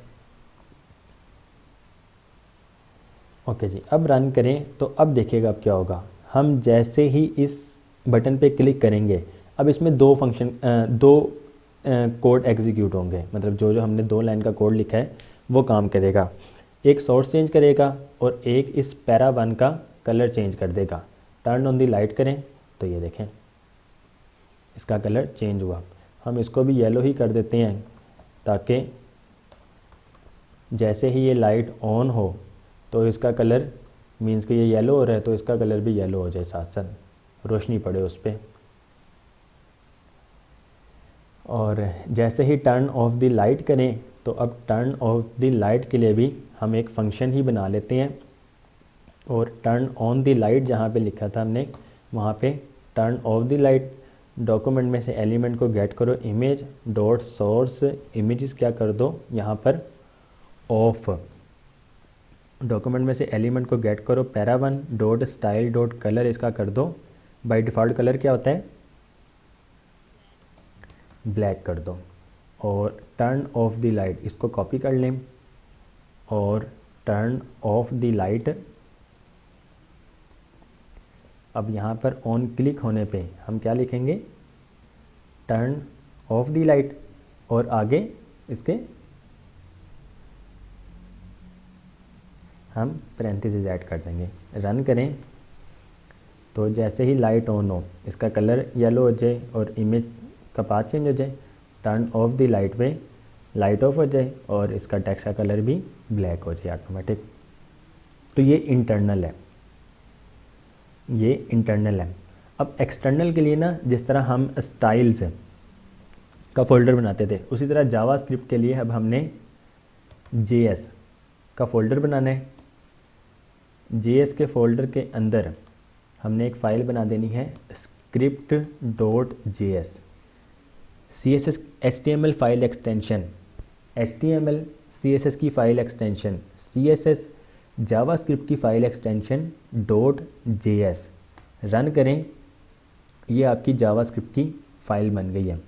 ओके जी, अब रन करें तो अब देखिएगा अब क्या होगा। हम जैसे ही इस बटन पे क्लिक करेंगे, अब इसमें दो कोड एग्जीक्यूट होंगे, मतलब जो जो हमने 2 लाइन का कोड लिखा है वो काम करेगा। एक सोर्स चेंज करेगा और एक इस पैरा 1 का कलर चेंज कर देगा। टर्न ऑन दी लाइट करें तो ये देखें इसका कलर चेंज हुआ। हम इसको भी येलो ही कर देते हैं, ताकि जैसे ही ये लाइट ऑन हो तो इसका कलर, मीन्स कि ये येलो हो रहा है तो इसका कलर भी येलो हो जाए, साथ साथ रोशनी पड़े उस पर। और जैसे ही टर्न ऑफ द लाइट करें तो अब टर्न ऑफ द लाइट के लिए भी हम एक फंक्शन ही बना लेते हैं, और टर्न ऑन द लाइट जहाँ पे लिखा था हमने, वहाँ पे turn off the light document में से एलिमेंट को गेट करो, इमेज डॉट सोर्स इमेजेस क्या कर दो यहाँ पर ऑफ। डॉक्यूमेंट में से एलिमेंट को गेट करो, पैरा1 डॉट स्टाइल डॉट कलर इसका कर दो, बाय डिफ़ॉल्ट कलर क्या होता है, ब्लैक कर दो। और टर्न ऑफ द लाइट इसको कॉपी कर लें और टर्न ऑफ द लाइट। अब यहाँ पर ऑन क्लिक होने पे हम क्या लिखेंगे, टर्न ऑफ द लाइट, और आगे इसके हम पैरेंथेसिस ऐड कर देंगे। रन करें तो जैसे ही लाइट ऑन हो इसका कलर येलो हो जाए और इमेज का पाथ चेंज हो जाए, टर्न ऑफ द लाइट पे लाइट ऑफ हो जाए और इसका टेक्स्ट का कलर भी ब्लैक हो जाए ऑटोमेटिक। तो ये इंटरनल है, ये इंटरनल है। अब एक्सटर्नल के लिए ना, जिस तरह हम स्टाइल्स का फोल्डर बनाते थे उसी तरह जावास्क्रिप्ट के लिए अब हमने जेएस का फोल्डर बनाना है। जेएस के फोल्डर के अंदर हमने एक फ़ाइल बना देनी है script dot JS, CSS HTML file extension, HTML CSS की फ़ाइल एक्सटेंशन, CSS जावास्क्रिप्ट की file extension dot JS। Run करें, ये आपकी जावास्क्रिप्ट की फ़ाइल बन गई है।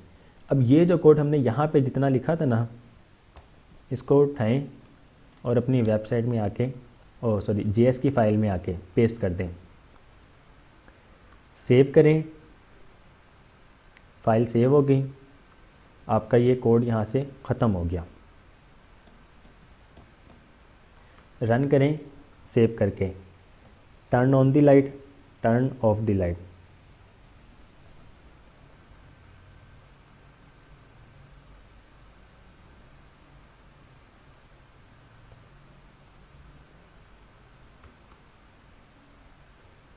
अब ये जो कोड हमने यहाँ पे जितना लिखा था ना, इसको उठाएं और अपनी वेबसाइट में आके JS की फ़ाइल में आके पेस्ट कर दें। सेव करें, फ़ाइल सेव हो गई, आपका ये कोड यहाँ से ख़त्म हो गया। रन करें सेव करके, turn on the light, turn off the light.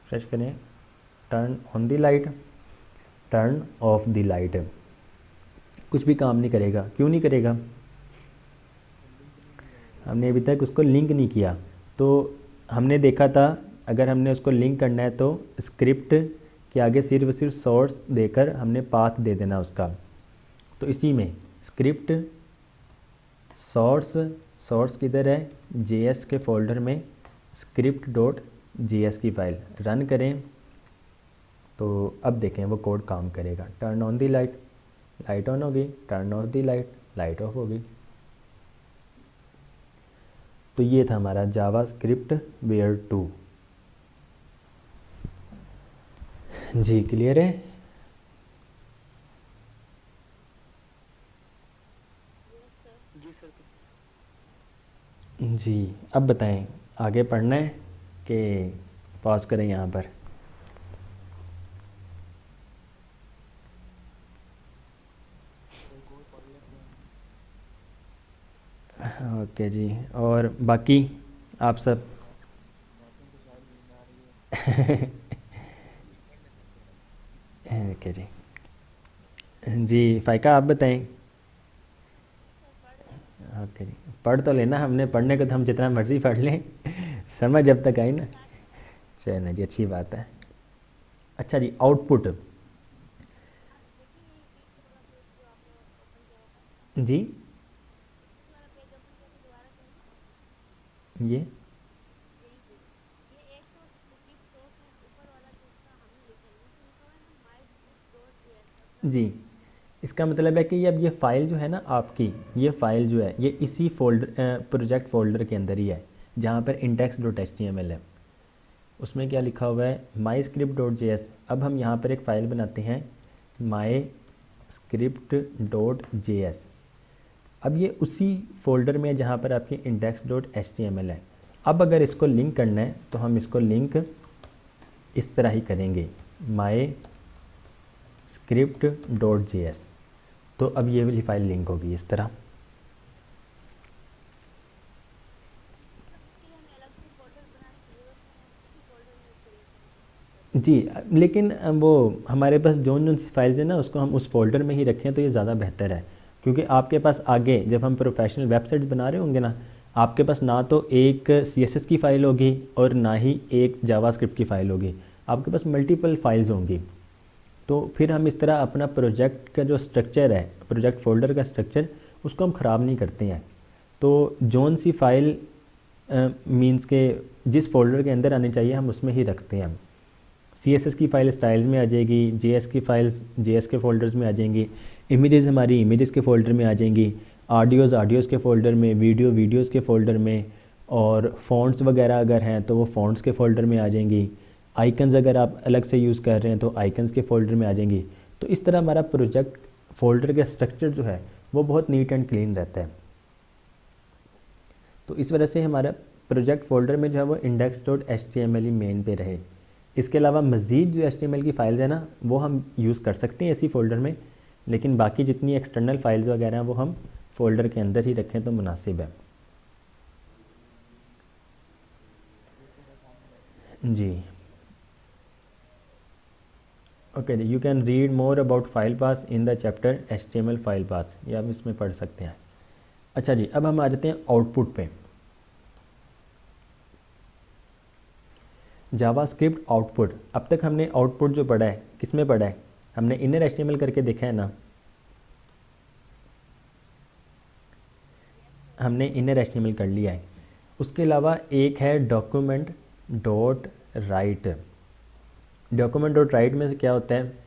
Fresh करें, turn on the light, turn off the light. कुछ भी काम नहीं करेगा। क्यों नहीं करेगा, हमने अभी तक उसको लिंक नहीं किया। तो हमने देखा था अगर हमने उसको लिंक करना है तो स्क्रिप्ट के आगे सिर्फ सोर्स देकर हमने पाथ दे देना उसका। तो इसी में स्क्रिप्ट सोर्स किधर है, JS के फोल्डर में स्क्रिप्ट डॉट JS की फ़ाइल। रन करें तो अब देखें वो कोड काम करेगा। Turn on the light, light on होगी, turn off the light, light off होगी। तो ये था हमारा जावास्क्रिप्ट वेयर 2। जी क्लियर है? जी सर। जी अब बताएं आगे पढ़ना है कि पॉज करें यहाँ पर? ओके जी, और बाकी आप सब ओके जी। जी फ़ाइका आप बताएं। ओके जी, पढ़ तो लेना, हमने पढ़ने को तो हम जितना मर्ज़ी पढ़ लें, समझ जब तक आई ना। चलो जी, अच्छी बात है। अच्छा जी, आउटपुट जी ये जी इसका मतलब है कि ये अब ये फ़ाइल जो है ना आपकी, ये फ़ाइल जो है ये इसी फोल्डर प्रोजेक्ट फ़ोल्डर के अंदर ही है जहाँ पर index.html है। उसमें क्या लिखा हुआ है, myscript.js। अब हम यहाँ पर एक फ़ाइल बनाते हैं myscript.js। अब ये उसी फोल्डर में जहाँ पर आपकी index.html है। अब अगर इसको लिंक करना है तो हम इसको लिंक इस तरह ही करेंगे, myscript.js। तो अब ये वाली फ़ाइल लिंक होगी इस तरह। जी लेकिन वो हमारे पास जो फाइल्स हैं ना उसको हम उस फोल्डर में ही रखें तो ये ज़्यादा बेहतर है, क्योंकि आपके पास आगे जब हम प्रोफेशनल वेबसाइट्स बना रहे होंगे ना, आपके पास ना तो एक CSS की फ़ाइल होगी और ना ही एक जावास्क्रिप्ट की फ़ाइल होगी, आपके पास मल्टीपल फाइल्स होंगी। तो फिर हम इस तरह अपना प्रोजेक्ट का जो स्ट्रक्चर है, प्रोजेक्ट फोल्डर का स्ट्रक्चर, उसको हम ख़राब नहीं करते हैं। तो जोन सी फाइल मींस के जिस फोल्डर के अंदर आनी चाहिए हम उसमें ही रखते हैं। हम CSS की फ़ाइल स्टाइल्स में आ जाएगी, JS की फाइल्स JS के फ़ोल्डर्स में आ जाएंगी, इमेजेस हमारी इमेजेस के फ़ोल्डर में आ जाएंगी, ऑडियोज़ के फ़ोल्डर में, वीडियोज़ के फ़ोल्डर में, और फ़ॉन्ट्स वगैरह अगर हैं तो वो फ़ॉन्ट्स के फ़ोल्डर में आ जाएंगी। आइकन्स अगर आप अलग से यूज़ कर रहे हैं तो आइकन्स के फ़ोल्डर में आ जाएंगी। तो इस तरह हमारा प्रोजेक्ट फ़ोल्डर का स्ट्रक्चर जो है वो बहुत नीट एंड क्लीन रहता है। तो इस वजह से हमारा प्रोजेक्ट फ़ोल्डर में जो है वो index.html ही मेन पे रहे। इसके अलावा मज़ीद जो HTML की फ़ाइल्स है ना वो हम यूज़ कर सकते हैं इसी फ़ोल्डर में, लेकिन बाकी जितनी एक्सटर्नल फाइल्स वगैरह हैं वो हम फ़ोल्डर के अंदर ही रखें तो मुनासिब है। जी okay, you can read more about file path in the chapter HTML file path, ये आप इसमें पढ़ सकते हैं। अच्छा जी, अब हम आ जाते हैं आउटपुट पे। जावास्क्रिप्ट आउटपुट, अब तक हमने आउटपुट जो पढ़ा है किस में पढ़ा है, हमने इनर HTML करके देखा है ना, हमने इनर HTML कर लिया है। उसके अलावा एक है document dot write. Document dot write में से क्या होता है,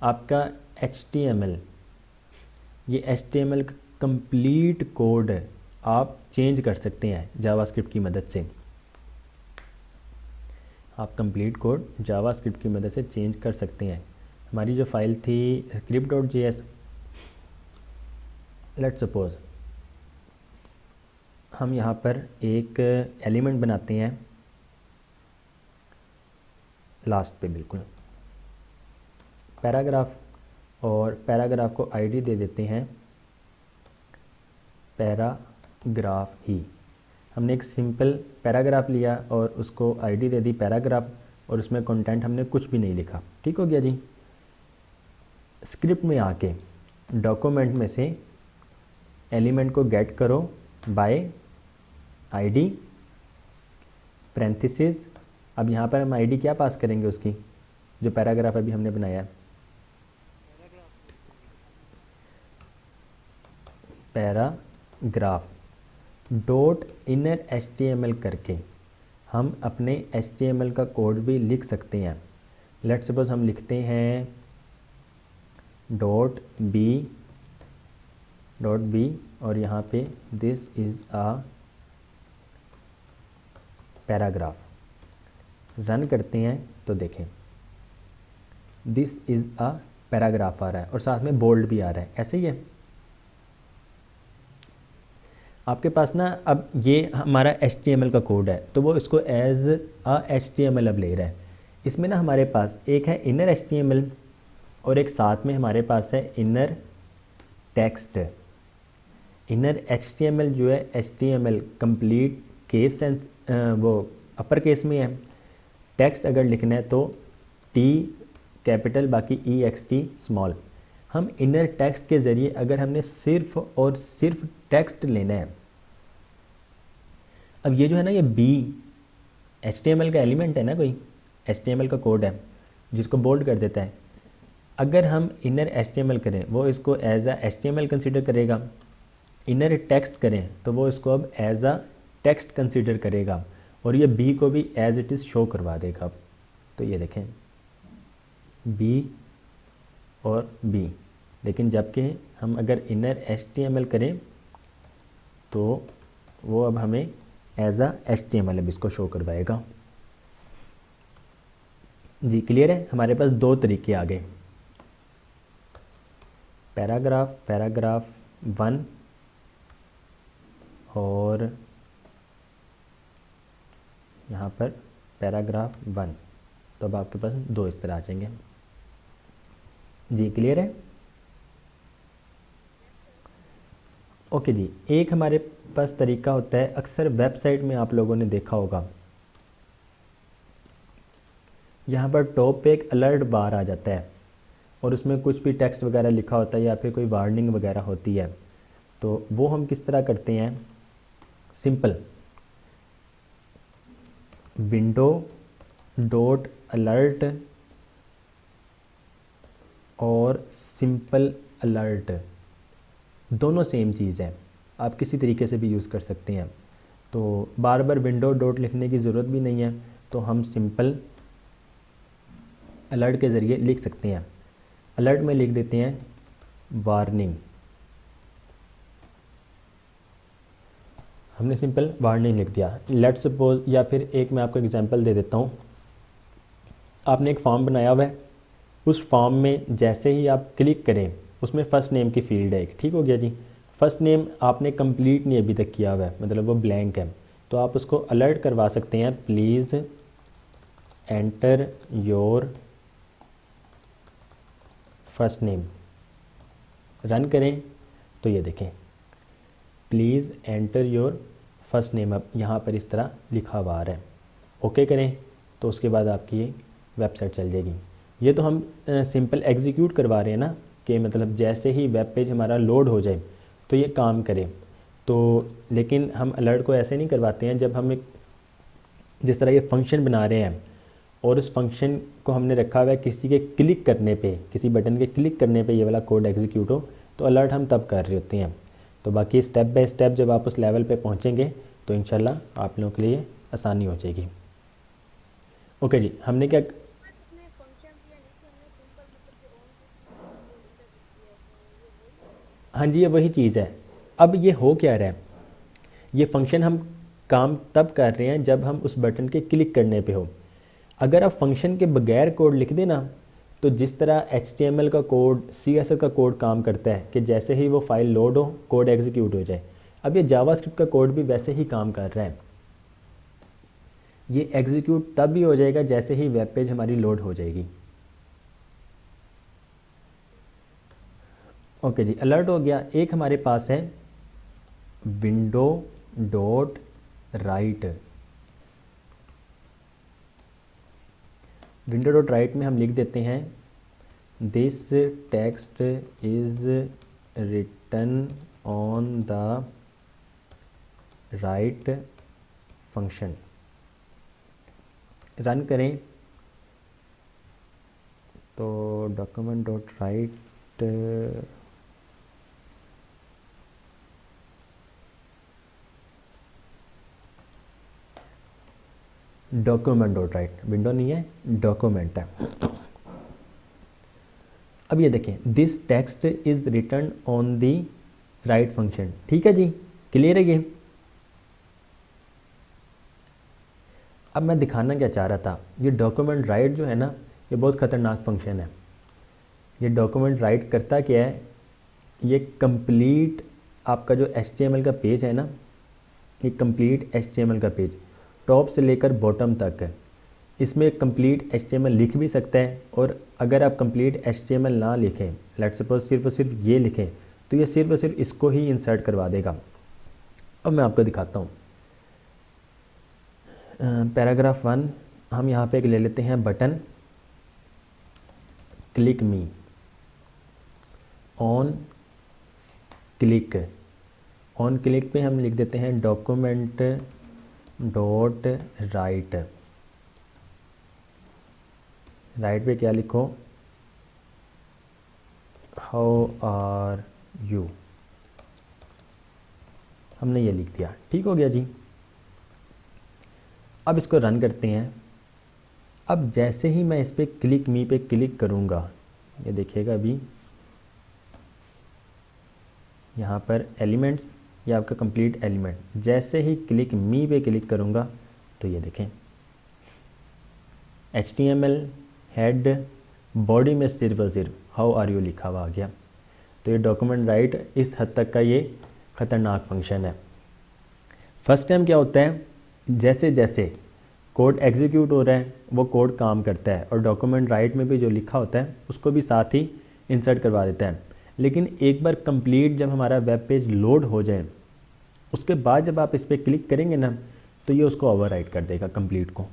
आपका HTML, ये HTML कंप्लीट कोड आप चेंज कर सकते हैं जावास्क्रिप्ट की मदद से। आप कंप्लीट कोड जावास्क्रिप्ट की मदद से चेंज कर सकते हैं। हमारी जो फाइल थी script.js, लेट्स सपोज हम यहाँ पर एक एलिमेंट बनाते हैं लास्ट पे बिल्कुल पैराग्राफ, और पैराग्राफ को आईडी दे देते हैं पैराग्राफ ही। हमने एक सिंपल पैराग्राफ लिया और उसको आईडी दे दी पैराग्राफ, और उसमें कंटेंट हमने कुछ भी नहीं लिखा। ठीक हो गया जी। स्क्रिप्ट में आके डॉक्यूमेंट में से एलिमेंट को गेट करो बाय आईडी पैरेंथेसिस। अब यहाँ पर हम आईडी क्या पास करेंगे उसकी, जो पैराग्राफ अभी हमने बनाया है, पैराग्राफ डॉट इनर HTML करके हम अपने HTML का कोड भी लिख सकते हैं। लेट्स सपोज हम लिखते हैं .b और यहाँ पे this is a paragraph. Run करते हैं तो देखें दिस इज़ अ पैराग्राफ आ रहा है और साथ में बोल्ड भी आ रहा है, ऐसे ही है आपके पास ना। अब ये हमारा HTML का कोड है तो वो इसको एज अ HTML अब ले रहा है। इसमें ना हमारे पास एक है इनर HTML और एक साथ में हमारे पास है इनर टेक्स्ट। इनर HTML जो है HTML कंप्लीट केस सेंस वो अपर केस में है। टेक्स्ट अगर लिखना है तो T कैपिटल बाकी EXT स्मॉल। हम इनर टेक्स्ट के ज़रिए अगर हमने सिर्फ और सिर्फ टेक्स्ट लेना है, अब ये जो है ना ये B HTML का एलिमेंट है ना, कोई HTML का कोड है जिसको बोल्ड कर देता है। अगर हम इनर HTML करें वो इसको एज अ HTML कंसीडर करेगा, इनर टेक्स्ट करें तो वो इसको अब एज अ टेक्स्ट कंसीडर करेगा, और ये B को भी एज इट इज़ शो करवा देगा। अब तो ये देखें B और B, लेकिन जबकि हम अगर इनर HTML करें तो वो अब हमें एज अ HTML अब इसको शो करवाएगा। जी क्लियर है, हमारे पास दो तरीके आ गए, पैराग्राफ 1 और यहाँ पर पैराग्राफ 1। तो अब आपके पास दो इस तरह आ जाएंगे। जी क्लियर है, ओके जी। एक हमारे पास तरीका होता है, अक्सर वेबसाइट में आप लोगों ने देखा होगा, यहाँ पर टॉप पे एक अलर्ट बार आ जाता है और उसमें कुछ भी टेक्स्ट वगैरह लिखा होता है या फिर कोई वार्निंग वगैरह होती है। तो वो हम किस तरह करते हैं, सिंपल विंडो डॉट अलर्ट और सिंपल अलर्ट दोनों सेम चीज़ है, आप किसी तरीके से भी यूज़ कर सकते हैं। तो बार बार विंडो डॉट लिखने की ज़रूरत भी नहीं है, तो हम सिंपल अलर्ट के ज़रिए लिख सकते हैं। अलर्ट में लिख देते हैं वार्निंग, हमने सिंपल वार्निंग लिख दिया। लेट्स सपोज, या फिर एक मैं आपको एग्जांपल दे देता हूँ। आपने एक फॉर्म बनाया हुआ है, उस फॉर्म में जैसे ही आप क्लिक करें उसमें फ़र्स्ट नेम की फील्ड है एक, ठीक हो गया जी। फ़र्स्ट नेम आपने कंप्लीट नहीं अभी तक किया हुआ है, मतलब वो ब्लैंक है, तो आप उसको अलर्ट करवा सकते हैं, please enter your first name. Run करें तो ये देखें, please enter your first name, अब यहाँ पर इस तरह लिखा हुआ आ रहा है। ओके करें तो उसके बाद आपकी ये वेबसाइट चल जाएगी। ये तो हम सिंपल एग्जीक्यूट करवा रहे हैं ना, कि मतलब जैसे ही वेब पेज हमारा लोड हो जाए तो ये काम करे। तो लेकिन हम अलर्ट को ऐसे नहीं करवाते हैं, जब हम एक जिस तरह ये फंक्शन बना रहे हैं और उस फंक्शन को हमने रखा हुआ है किसी के क्लिक करने पे, किसी बटन के क्लिक करने पे ये वाला कोड एग्जीक्यूट हो, तो अलर्ट हम तब कर रहे होते हैं। तो बाकी स्टेप बाय स्टेप जब आप उस लेवल पे पहुंचेंगे तो इंशाल्लाह आप लोगों के लिए आसानी हो जाएगी। ओके जी, हमने क्या, इसमें फंक्शन दिया नहीं कि हमने सिंपल मतलब कि ऑन को इंटर किया है, ये वही है। हाँ जी ये वही चीज़ है। अब ये हो क्या रहा है, ये फंक्शन हम काम तब कर रहे हैं जब हम उस बटन के क्लिक करने पे हो। अगर आप फंक्शन के बगैर कोड लिख देना, तो जिस तरह HTML का कोड, CSS का कोड काम करता है कि जैसे ही वो फाइल लोड हो कोड एग्जीक्यूट हो जाए, अब ये जावास्क्रिप्ट का कोड भी वैसे ही काम कर रहा है। ये एग्जीक्यूट तब भी हो जाएगा जैसे ही वेब पेज हमारी लोड हो जाएगी। ओके जी, अलर्ट हो गया। एक हमारे पास है window dot write. Window dot write में हम लिख देते हैं this text is written on the write function. Run करें तो document dot write, document dot write, window नहीं है डॉक्यूमेंट है। अब ये देखें, this text is written on the write function, ठीक है जी, क्लियर है ये। अब मैं दिखाना क्या चाह रहा था, ये डॉक्यूमेंट राइट जो है ना, ये बहुत ख़तरनाक फंक्शन है। ये डॉक्यूमेंट राइट करता क्या है, ये कंप्लीट आपका जो HTML का पेज है ना, ये कंप्लीट HTML का पेज टॉप से लेकर बॉटम तक है, इसमें कंप्लीट HTML लिख भी सकता है। और अगर आप कंप्लीट HTML ना लिखें, लेट सपोज सिर्फ और सिर्फ ये लिखें, तो ये सिर्फ और सिर्फ इसको ही इंसर्ट करवा देगा। अब मैं आपको दिखाता हूँ। पैराग्राफ 1 हम यहाँ पे एक ले लेते हैं, button click me, on click. On click पे हम लिख देते हैं डॉक्यूमेंट डॉट राइट। राइट पे क्या लिखो, हाउ आर यू, हमने ये लिख दिया, ठीक हो गया जी। अब इसको रन करते हैं। अब जैसे ही मैं इस पर क्लिक मी पे क्लिक करूँगा, ये देखिएगा अभी यहाँ पर एलिमेंट्स, ये आपका कंप्लीट एलिमेंट, जैसे ही क्लिक मी पे क्लिक करूँगा तो ये देखें HTML हेड बॉडी में सिर्फ और सिर्फ हाउ आर यू लिखा हुआ आ गया। तो ये डॉक्यूमेंट राइट इस हद तक का ये ख़तरनाक फंक्शन है। फर्स्ट टाइम क्या होता है, जैसे जैसे कोड एग्जीक्यूट हो रहा है वो कोड काम करता है और डॉक्यूमेंट राइट में भी जो लिखा होता है उसको भी साथ ही इंसर्ट करवा देता है। लेकिन एक बार कंप्लीट जब हमारा वेब पेज लोड हो जाए, उसके बाद जब आप इस पर क्लिक करेंगे ना, तो ये उसको ओवरराइट कर देगा कंप्लीट को।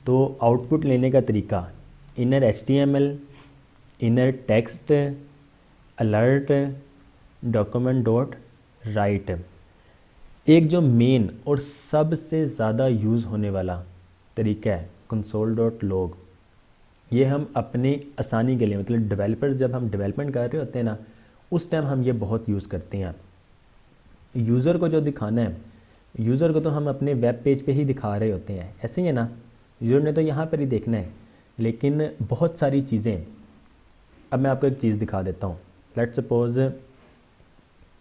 तो आउटपुट लेने का तरीका, inner HTML, inner text, alert, document dot right. एक जो मेन और सबसे ज़्यादा यूज़ होने वाला तरीका है कंसोल डॉट लॉग। ये हम अपने आसानी के लिए, मतलब डेवलपर्स जब हम डेवलपमेंट कर रहे होते हैं ना, उस टाइम हम ये बहुत यूज़ करते हैं। यूज़र को जो दिखाना है, यूज़र को तो हम अपने वेब पेज पे ही दिखा रहे होते हैं, ऐसे ही है ना, यूज़र ने तो यहाँ पर ही देखना है। लेकिन बहुत सारी चीज़ें, अब मैं आपको एक चीज़ दिखा देता हूँ। लेट्स सपोज़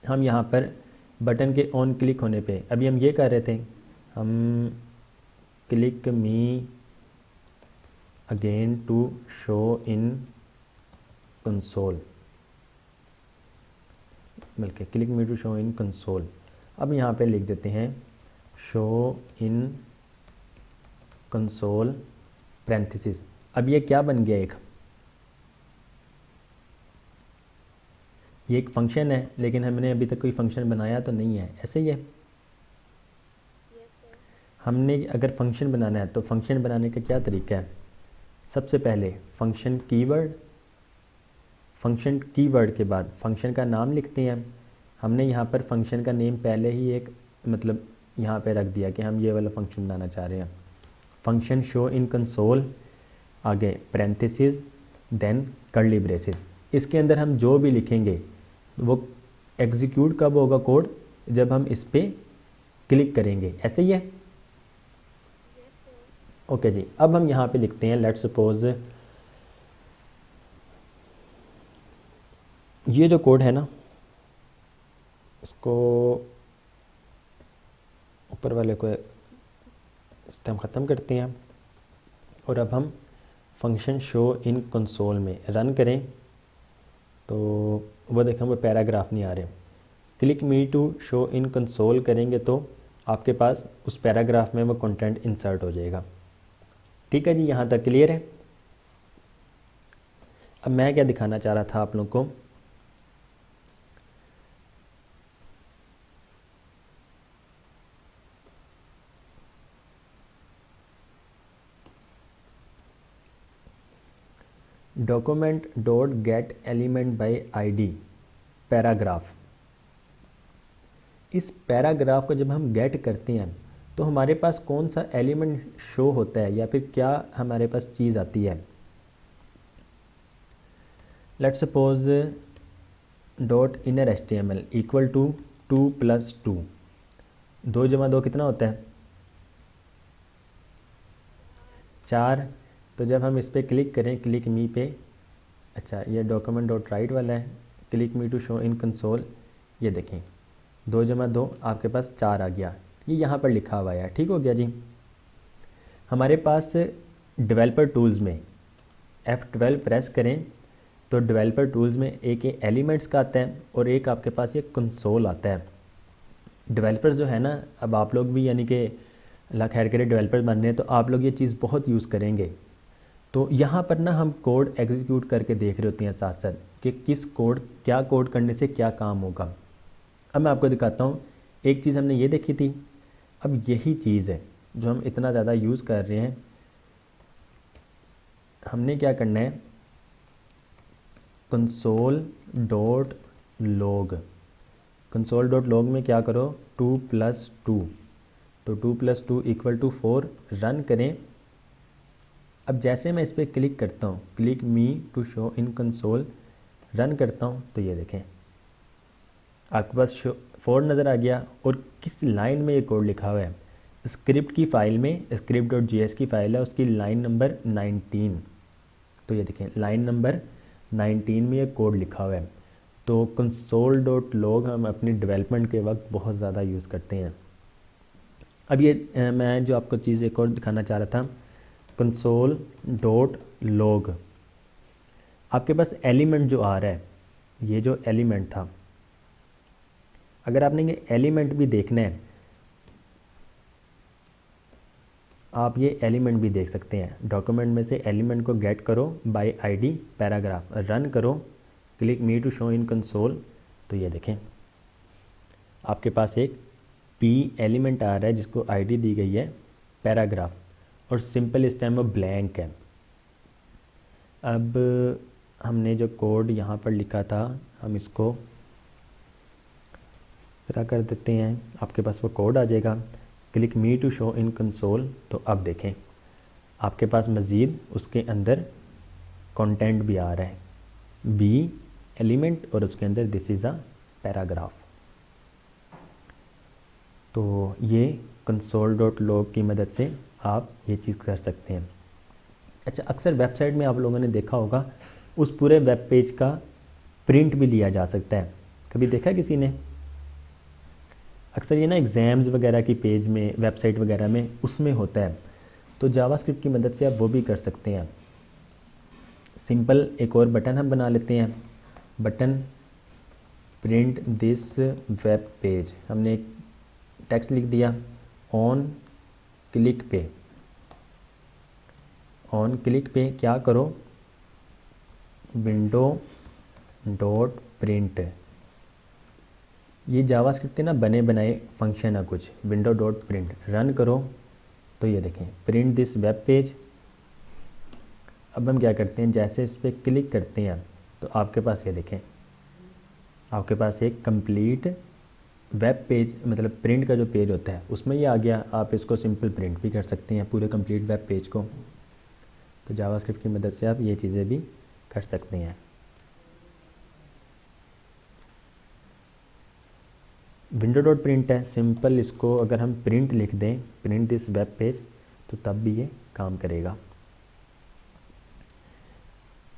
हम यहाँ पर बटन के ऑन क्लिक होने पे, अभी हम ये कर रहे थे, हम click me again to show in console, बल्कि click me to show in console. अब यहाँ पे लिख देते हैं शो इन कंसोल पैरेंथेसिस। अब ये क्या बन गया, ये एक फंक्शन है, लेकिन हमने अभी तक कोई फंक्शन बनाया तो नहीं है, ऐसे ही है। हमने अगर फंक्शन बनाना है तो फंक्शन बनाने का क्या तरीका है, सबसे पहले फंक्शन कीवर्ड के बाद फंक्शन का नाम लिखते हैं। हमने यहाँ पर फंक्शन का नेम पहले ही एक मतलब यहाँ पे रख दिया कि हम ये वाला फंक्शन बनाना चाह रहे हैं। फंक्शन शो इन कंसोल, आगे पैरेंथेसिस, देन कर्ली ब्रेसेस। इसके अंदर हम जो भी लिखेंगे वो एग्जीक्यूट कब होगा कोड, जब हम इस पर क्लिक करेंगे, ऐसे ही है। ओके जी, अब हम यहाँ पे लिखते हैं, लेट्स सपोज ये जो कोड है ना, इसको ऊपर वाले को इस टाइम ख़त्म करते हैं और अब हम फंक्शन शो इन कंसोल में रन करें तो वो देखें वो पैराग्राफ नहीं आ रहे। Click me to show in console करेंगे तो आपके पास उस पैराग्राफ में वो कंटेंट इंसर्ट हो जाएगा। ठीक है जी, यहाँ तक क्लियर है। अब मैं क्या दिखाना चाह रहा था आप लोग को, document dot gate element by ID paragraph. इस पैराग्राफ को जब हम गेट करते हैं तो हमारे पास कौन सा एलिमेंट शो होता है या फिर क्या हमारे पास चीज़ आती है। Let's suppose dot inner HTML equal to 2 + 2, 2 + 2 कितना होता है, 4। तो जब हम इस पर क्लिक करें, क्लिक मी पे, अच्छा ये डॉक्यूमेंट डॉट राइट वाला है, click me to show in console, ये देखें 2 + 2 आपके पास 4 आ गया, ये यहाँ पर लिखा हुआ है। ठीक हो गया जी। हमारे पास डेवलपर टूल्स में F12 प्रेस करें तो डेवलपर टूल्स में एक ये एलिमेंट्स का आता है और एक आपके पास ये कंसोल आता है। डेवलपर्स जो है ना, अब आप लोग भी यानी कि अल्लाह खैर करे डेवलपर बन रहे हैं तो आप लोग ये चीज़ बहुत यूज़ करेंगे। तो यहाँ पर ना हम कोड एग्जीक्यूट करके देख रहे होते हैं साथ साथ कि किस कोड, क्या कोड करने से क्या काम होगा। अब मैं आपको दिखाता हूँ, एक चीज़ हमने ये देखी थी, अब यही चीज़ है जो हम इतना ज़्यादा यूज़ कर रहे हैं। हमने क्या करना है, कंसोल डॉट लॉग में क्या करो 2 + 2, तो 2 + 2 = 4, रन करें। अब जैसे मैं इस पर क्लिक करता हूँ, click me to show in console, run करता हूँ तो ये देखें आपके पास 4 नज़र आ गया। और किस लाइन में ये कोड लिखा हुआ है, स्क्रिप्ट की फ़ाइल में, script.js की फ़ाइल है, उसकी लाइन नंबर 19। तो ये देखें लाइन नंबर 19 में ये कोड लिखा हुआ है। तो console.log हम अपनी डेवलपमेंट के वक्त बहुत ज़्यादा यूज़ करते हैं। अब ये मैं जो आपको चीज़ एक और दिखाना चाह रहा था, console.log, आपके पास एलिमेंट जो आ रहा है, ये जो एलिमेंट था, अगर आपने ये एलिमेंट भी देखना है, आप ये एलिमेंट भी देख सकते हैं। डॉक्यूमेंट में से एलिमेंट को गेट करो बाय आईडी पैराग्राफ, रन करो, click me to show in console, तो ये देखें आपके पास एक पी एलिमेंट आ रहा है जिसको आईडी दी गई है पैराग्राफ, और सिंपल इस टाइम वो ब्लैंक है। अब हमने जो कोड यहाँ पर लिखा था, हम इसको इस तरह कर देते हैं, आपके पास वो कोड आ जाएगा, click me to show in console. तो अब देखें आपके पास मज़ीद उसके अंदर कंटेंट भी आ रहा है, बी एलिमेंट और उसके अंदर दिस इज़ अ पैराग्राफ। तो ये console.log की मदद से आप ये चीज़ कर सकते हैं। अच्छा, अक्सर वेबसाइट में आप लोगों ने देखा होगा उस पूरे वेब पेज का प्रिंट भी लिया जा सकता है, कभी देखा किसी ने? अक्सर ये ना एग्ज़ाम्स वगैरह की पेज में, वेबसाइट वगैरह में उसमें होता है। तो जावास्क्रिप्ट की मदद से आप वो भी कर सकते हैं। सिंपल एक और बटन हम बना लेते हैं, button print this web page. हमने एक टेक्स्ट लिख दिया, ऑन क्लिक पे, ऑन क्लिक पे क्या करो, विंडो डॉट प्रिंट। ये जावास्क्रिप्ट के ना बने बनाए फंक्शन है कुछ, विंडो डॉट प्रिंट रन करो तो ये देखें प्रिंट दिस वेब पेज। अब हम क्या करते हैं, जैसे इस पर क्लिक करते हैं तो आपके पास ये देखें, आपके पास एक कंप्लीट वेब पेज, मतलब प्रिंट का जो पेज होता है उसमें ये आ गया। आप इसको सिंपल प्रिंट भी कर सकते हैं पूरे कंप्लीट वेब पेज को। तो जावास्क्रिप्ट की मदद से आप ये चीज़ें भी कर सकते हैं। विंडो डॉट प्रिंट है, सिंपल इसको अगर हम प्रिंट लिख दें, प्रिंट दिस वेब पेज, तो तब भी ये काम करेगा।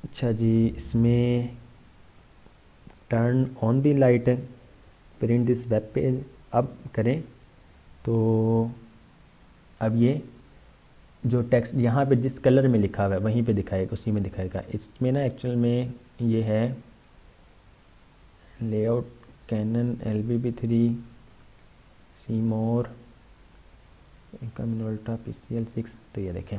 अच्छा जी, इसमें टर्न ऑन दी लाइट है, प्रिंट दिस वेब पेज अब करें तो अब ये जो टेक्स्ट यहाँ पे जिस कलर में लिखा हुआ है वहीं पे दिखाएगा, उसी में दिखाएगा। इसमें ना एक्चुअल में ये है layout cannon LBB3 Seymour Minolta PCL6। तो ये देखें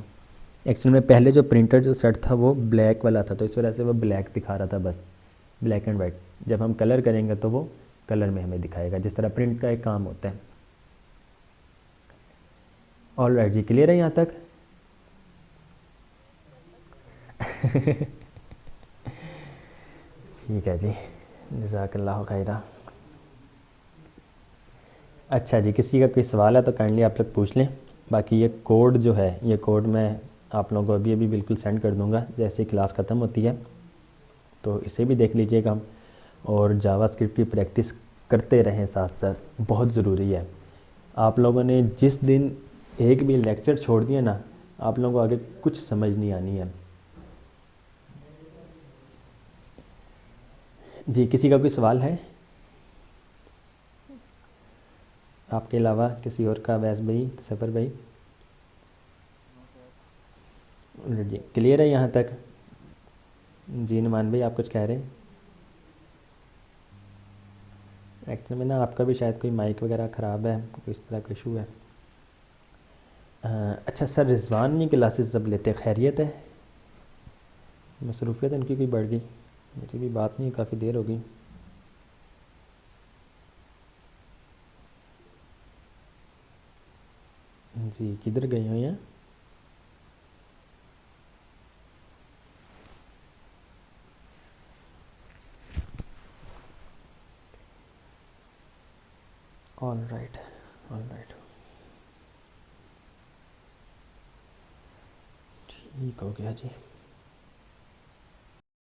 एक्चुअल में पहले जो प्रिंटर जो सेट था वो ब्लैक वाला था, तो इस वजह से वो ब्लैक दिखा रहा था, बस ब्लैक एंड वाइट। जब हम कलर करेंगे तो वो कलर में हमें दिखाएगा, जिस तरह प्रिंट का एक काम होता है। ऑल राइट जी, क्लियर है यहाँ तक? ठीक है जी, जज़ाकल्लाह खैरा। अच्छा जी, किसी का कोई सवाल है तो काइंडली आप लोग पूछ लें। बाकी ये कोड जो है, ये कोड मैं आप लोगों को अभी अभी बिल्कुल सेंड कर दूंगा जैसे क्लास ख़त्म होती है, तो इसे भी देख लीजिएगा। और जावास्क्रिप्ट की प्रैक्टिस करते रहें साथ साथ, बहुत ज़रूरी है। आप लोगों ने जिस दिन एक भी लेक्चर छोड़ दिया ना, आप लोगों को आगे कुछ समझ नहीं आनी है। जी, किसी का कोई सवाल है आपके अलावा किसी और का? वैस भाई, सफ़र भाई? जी, क्लियर है यहाँ तक? जी नुमान भाई, आप कुछ कह रहे हैं? एक्चुअली में ना आपका भी शायद कोई माइक वगैरह ख़राब है, कोई इस तरह का इशू है। अच्छा सर, रिजवान की क्लासेस जब लेते खैरियत है? मसरूफियत उनकी कोई बढ़ गई, मेरी भी बात नहीं, काफ़ी देर हो गई। जी, किधर गई हुई हैं? ऑल राइट, ऑल राइट, ठीक हो गया जी।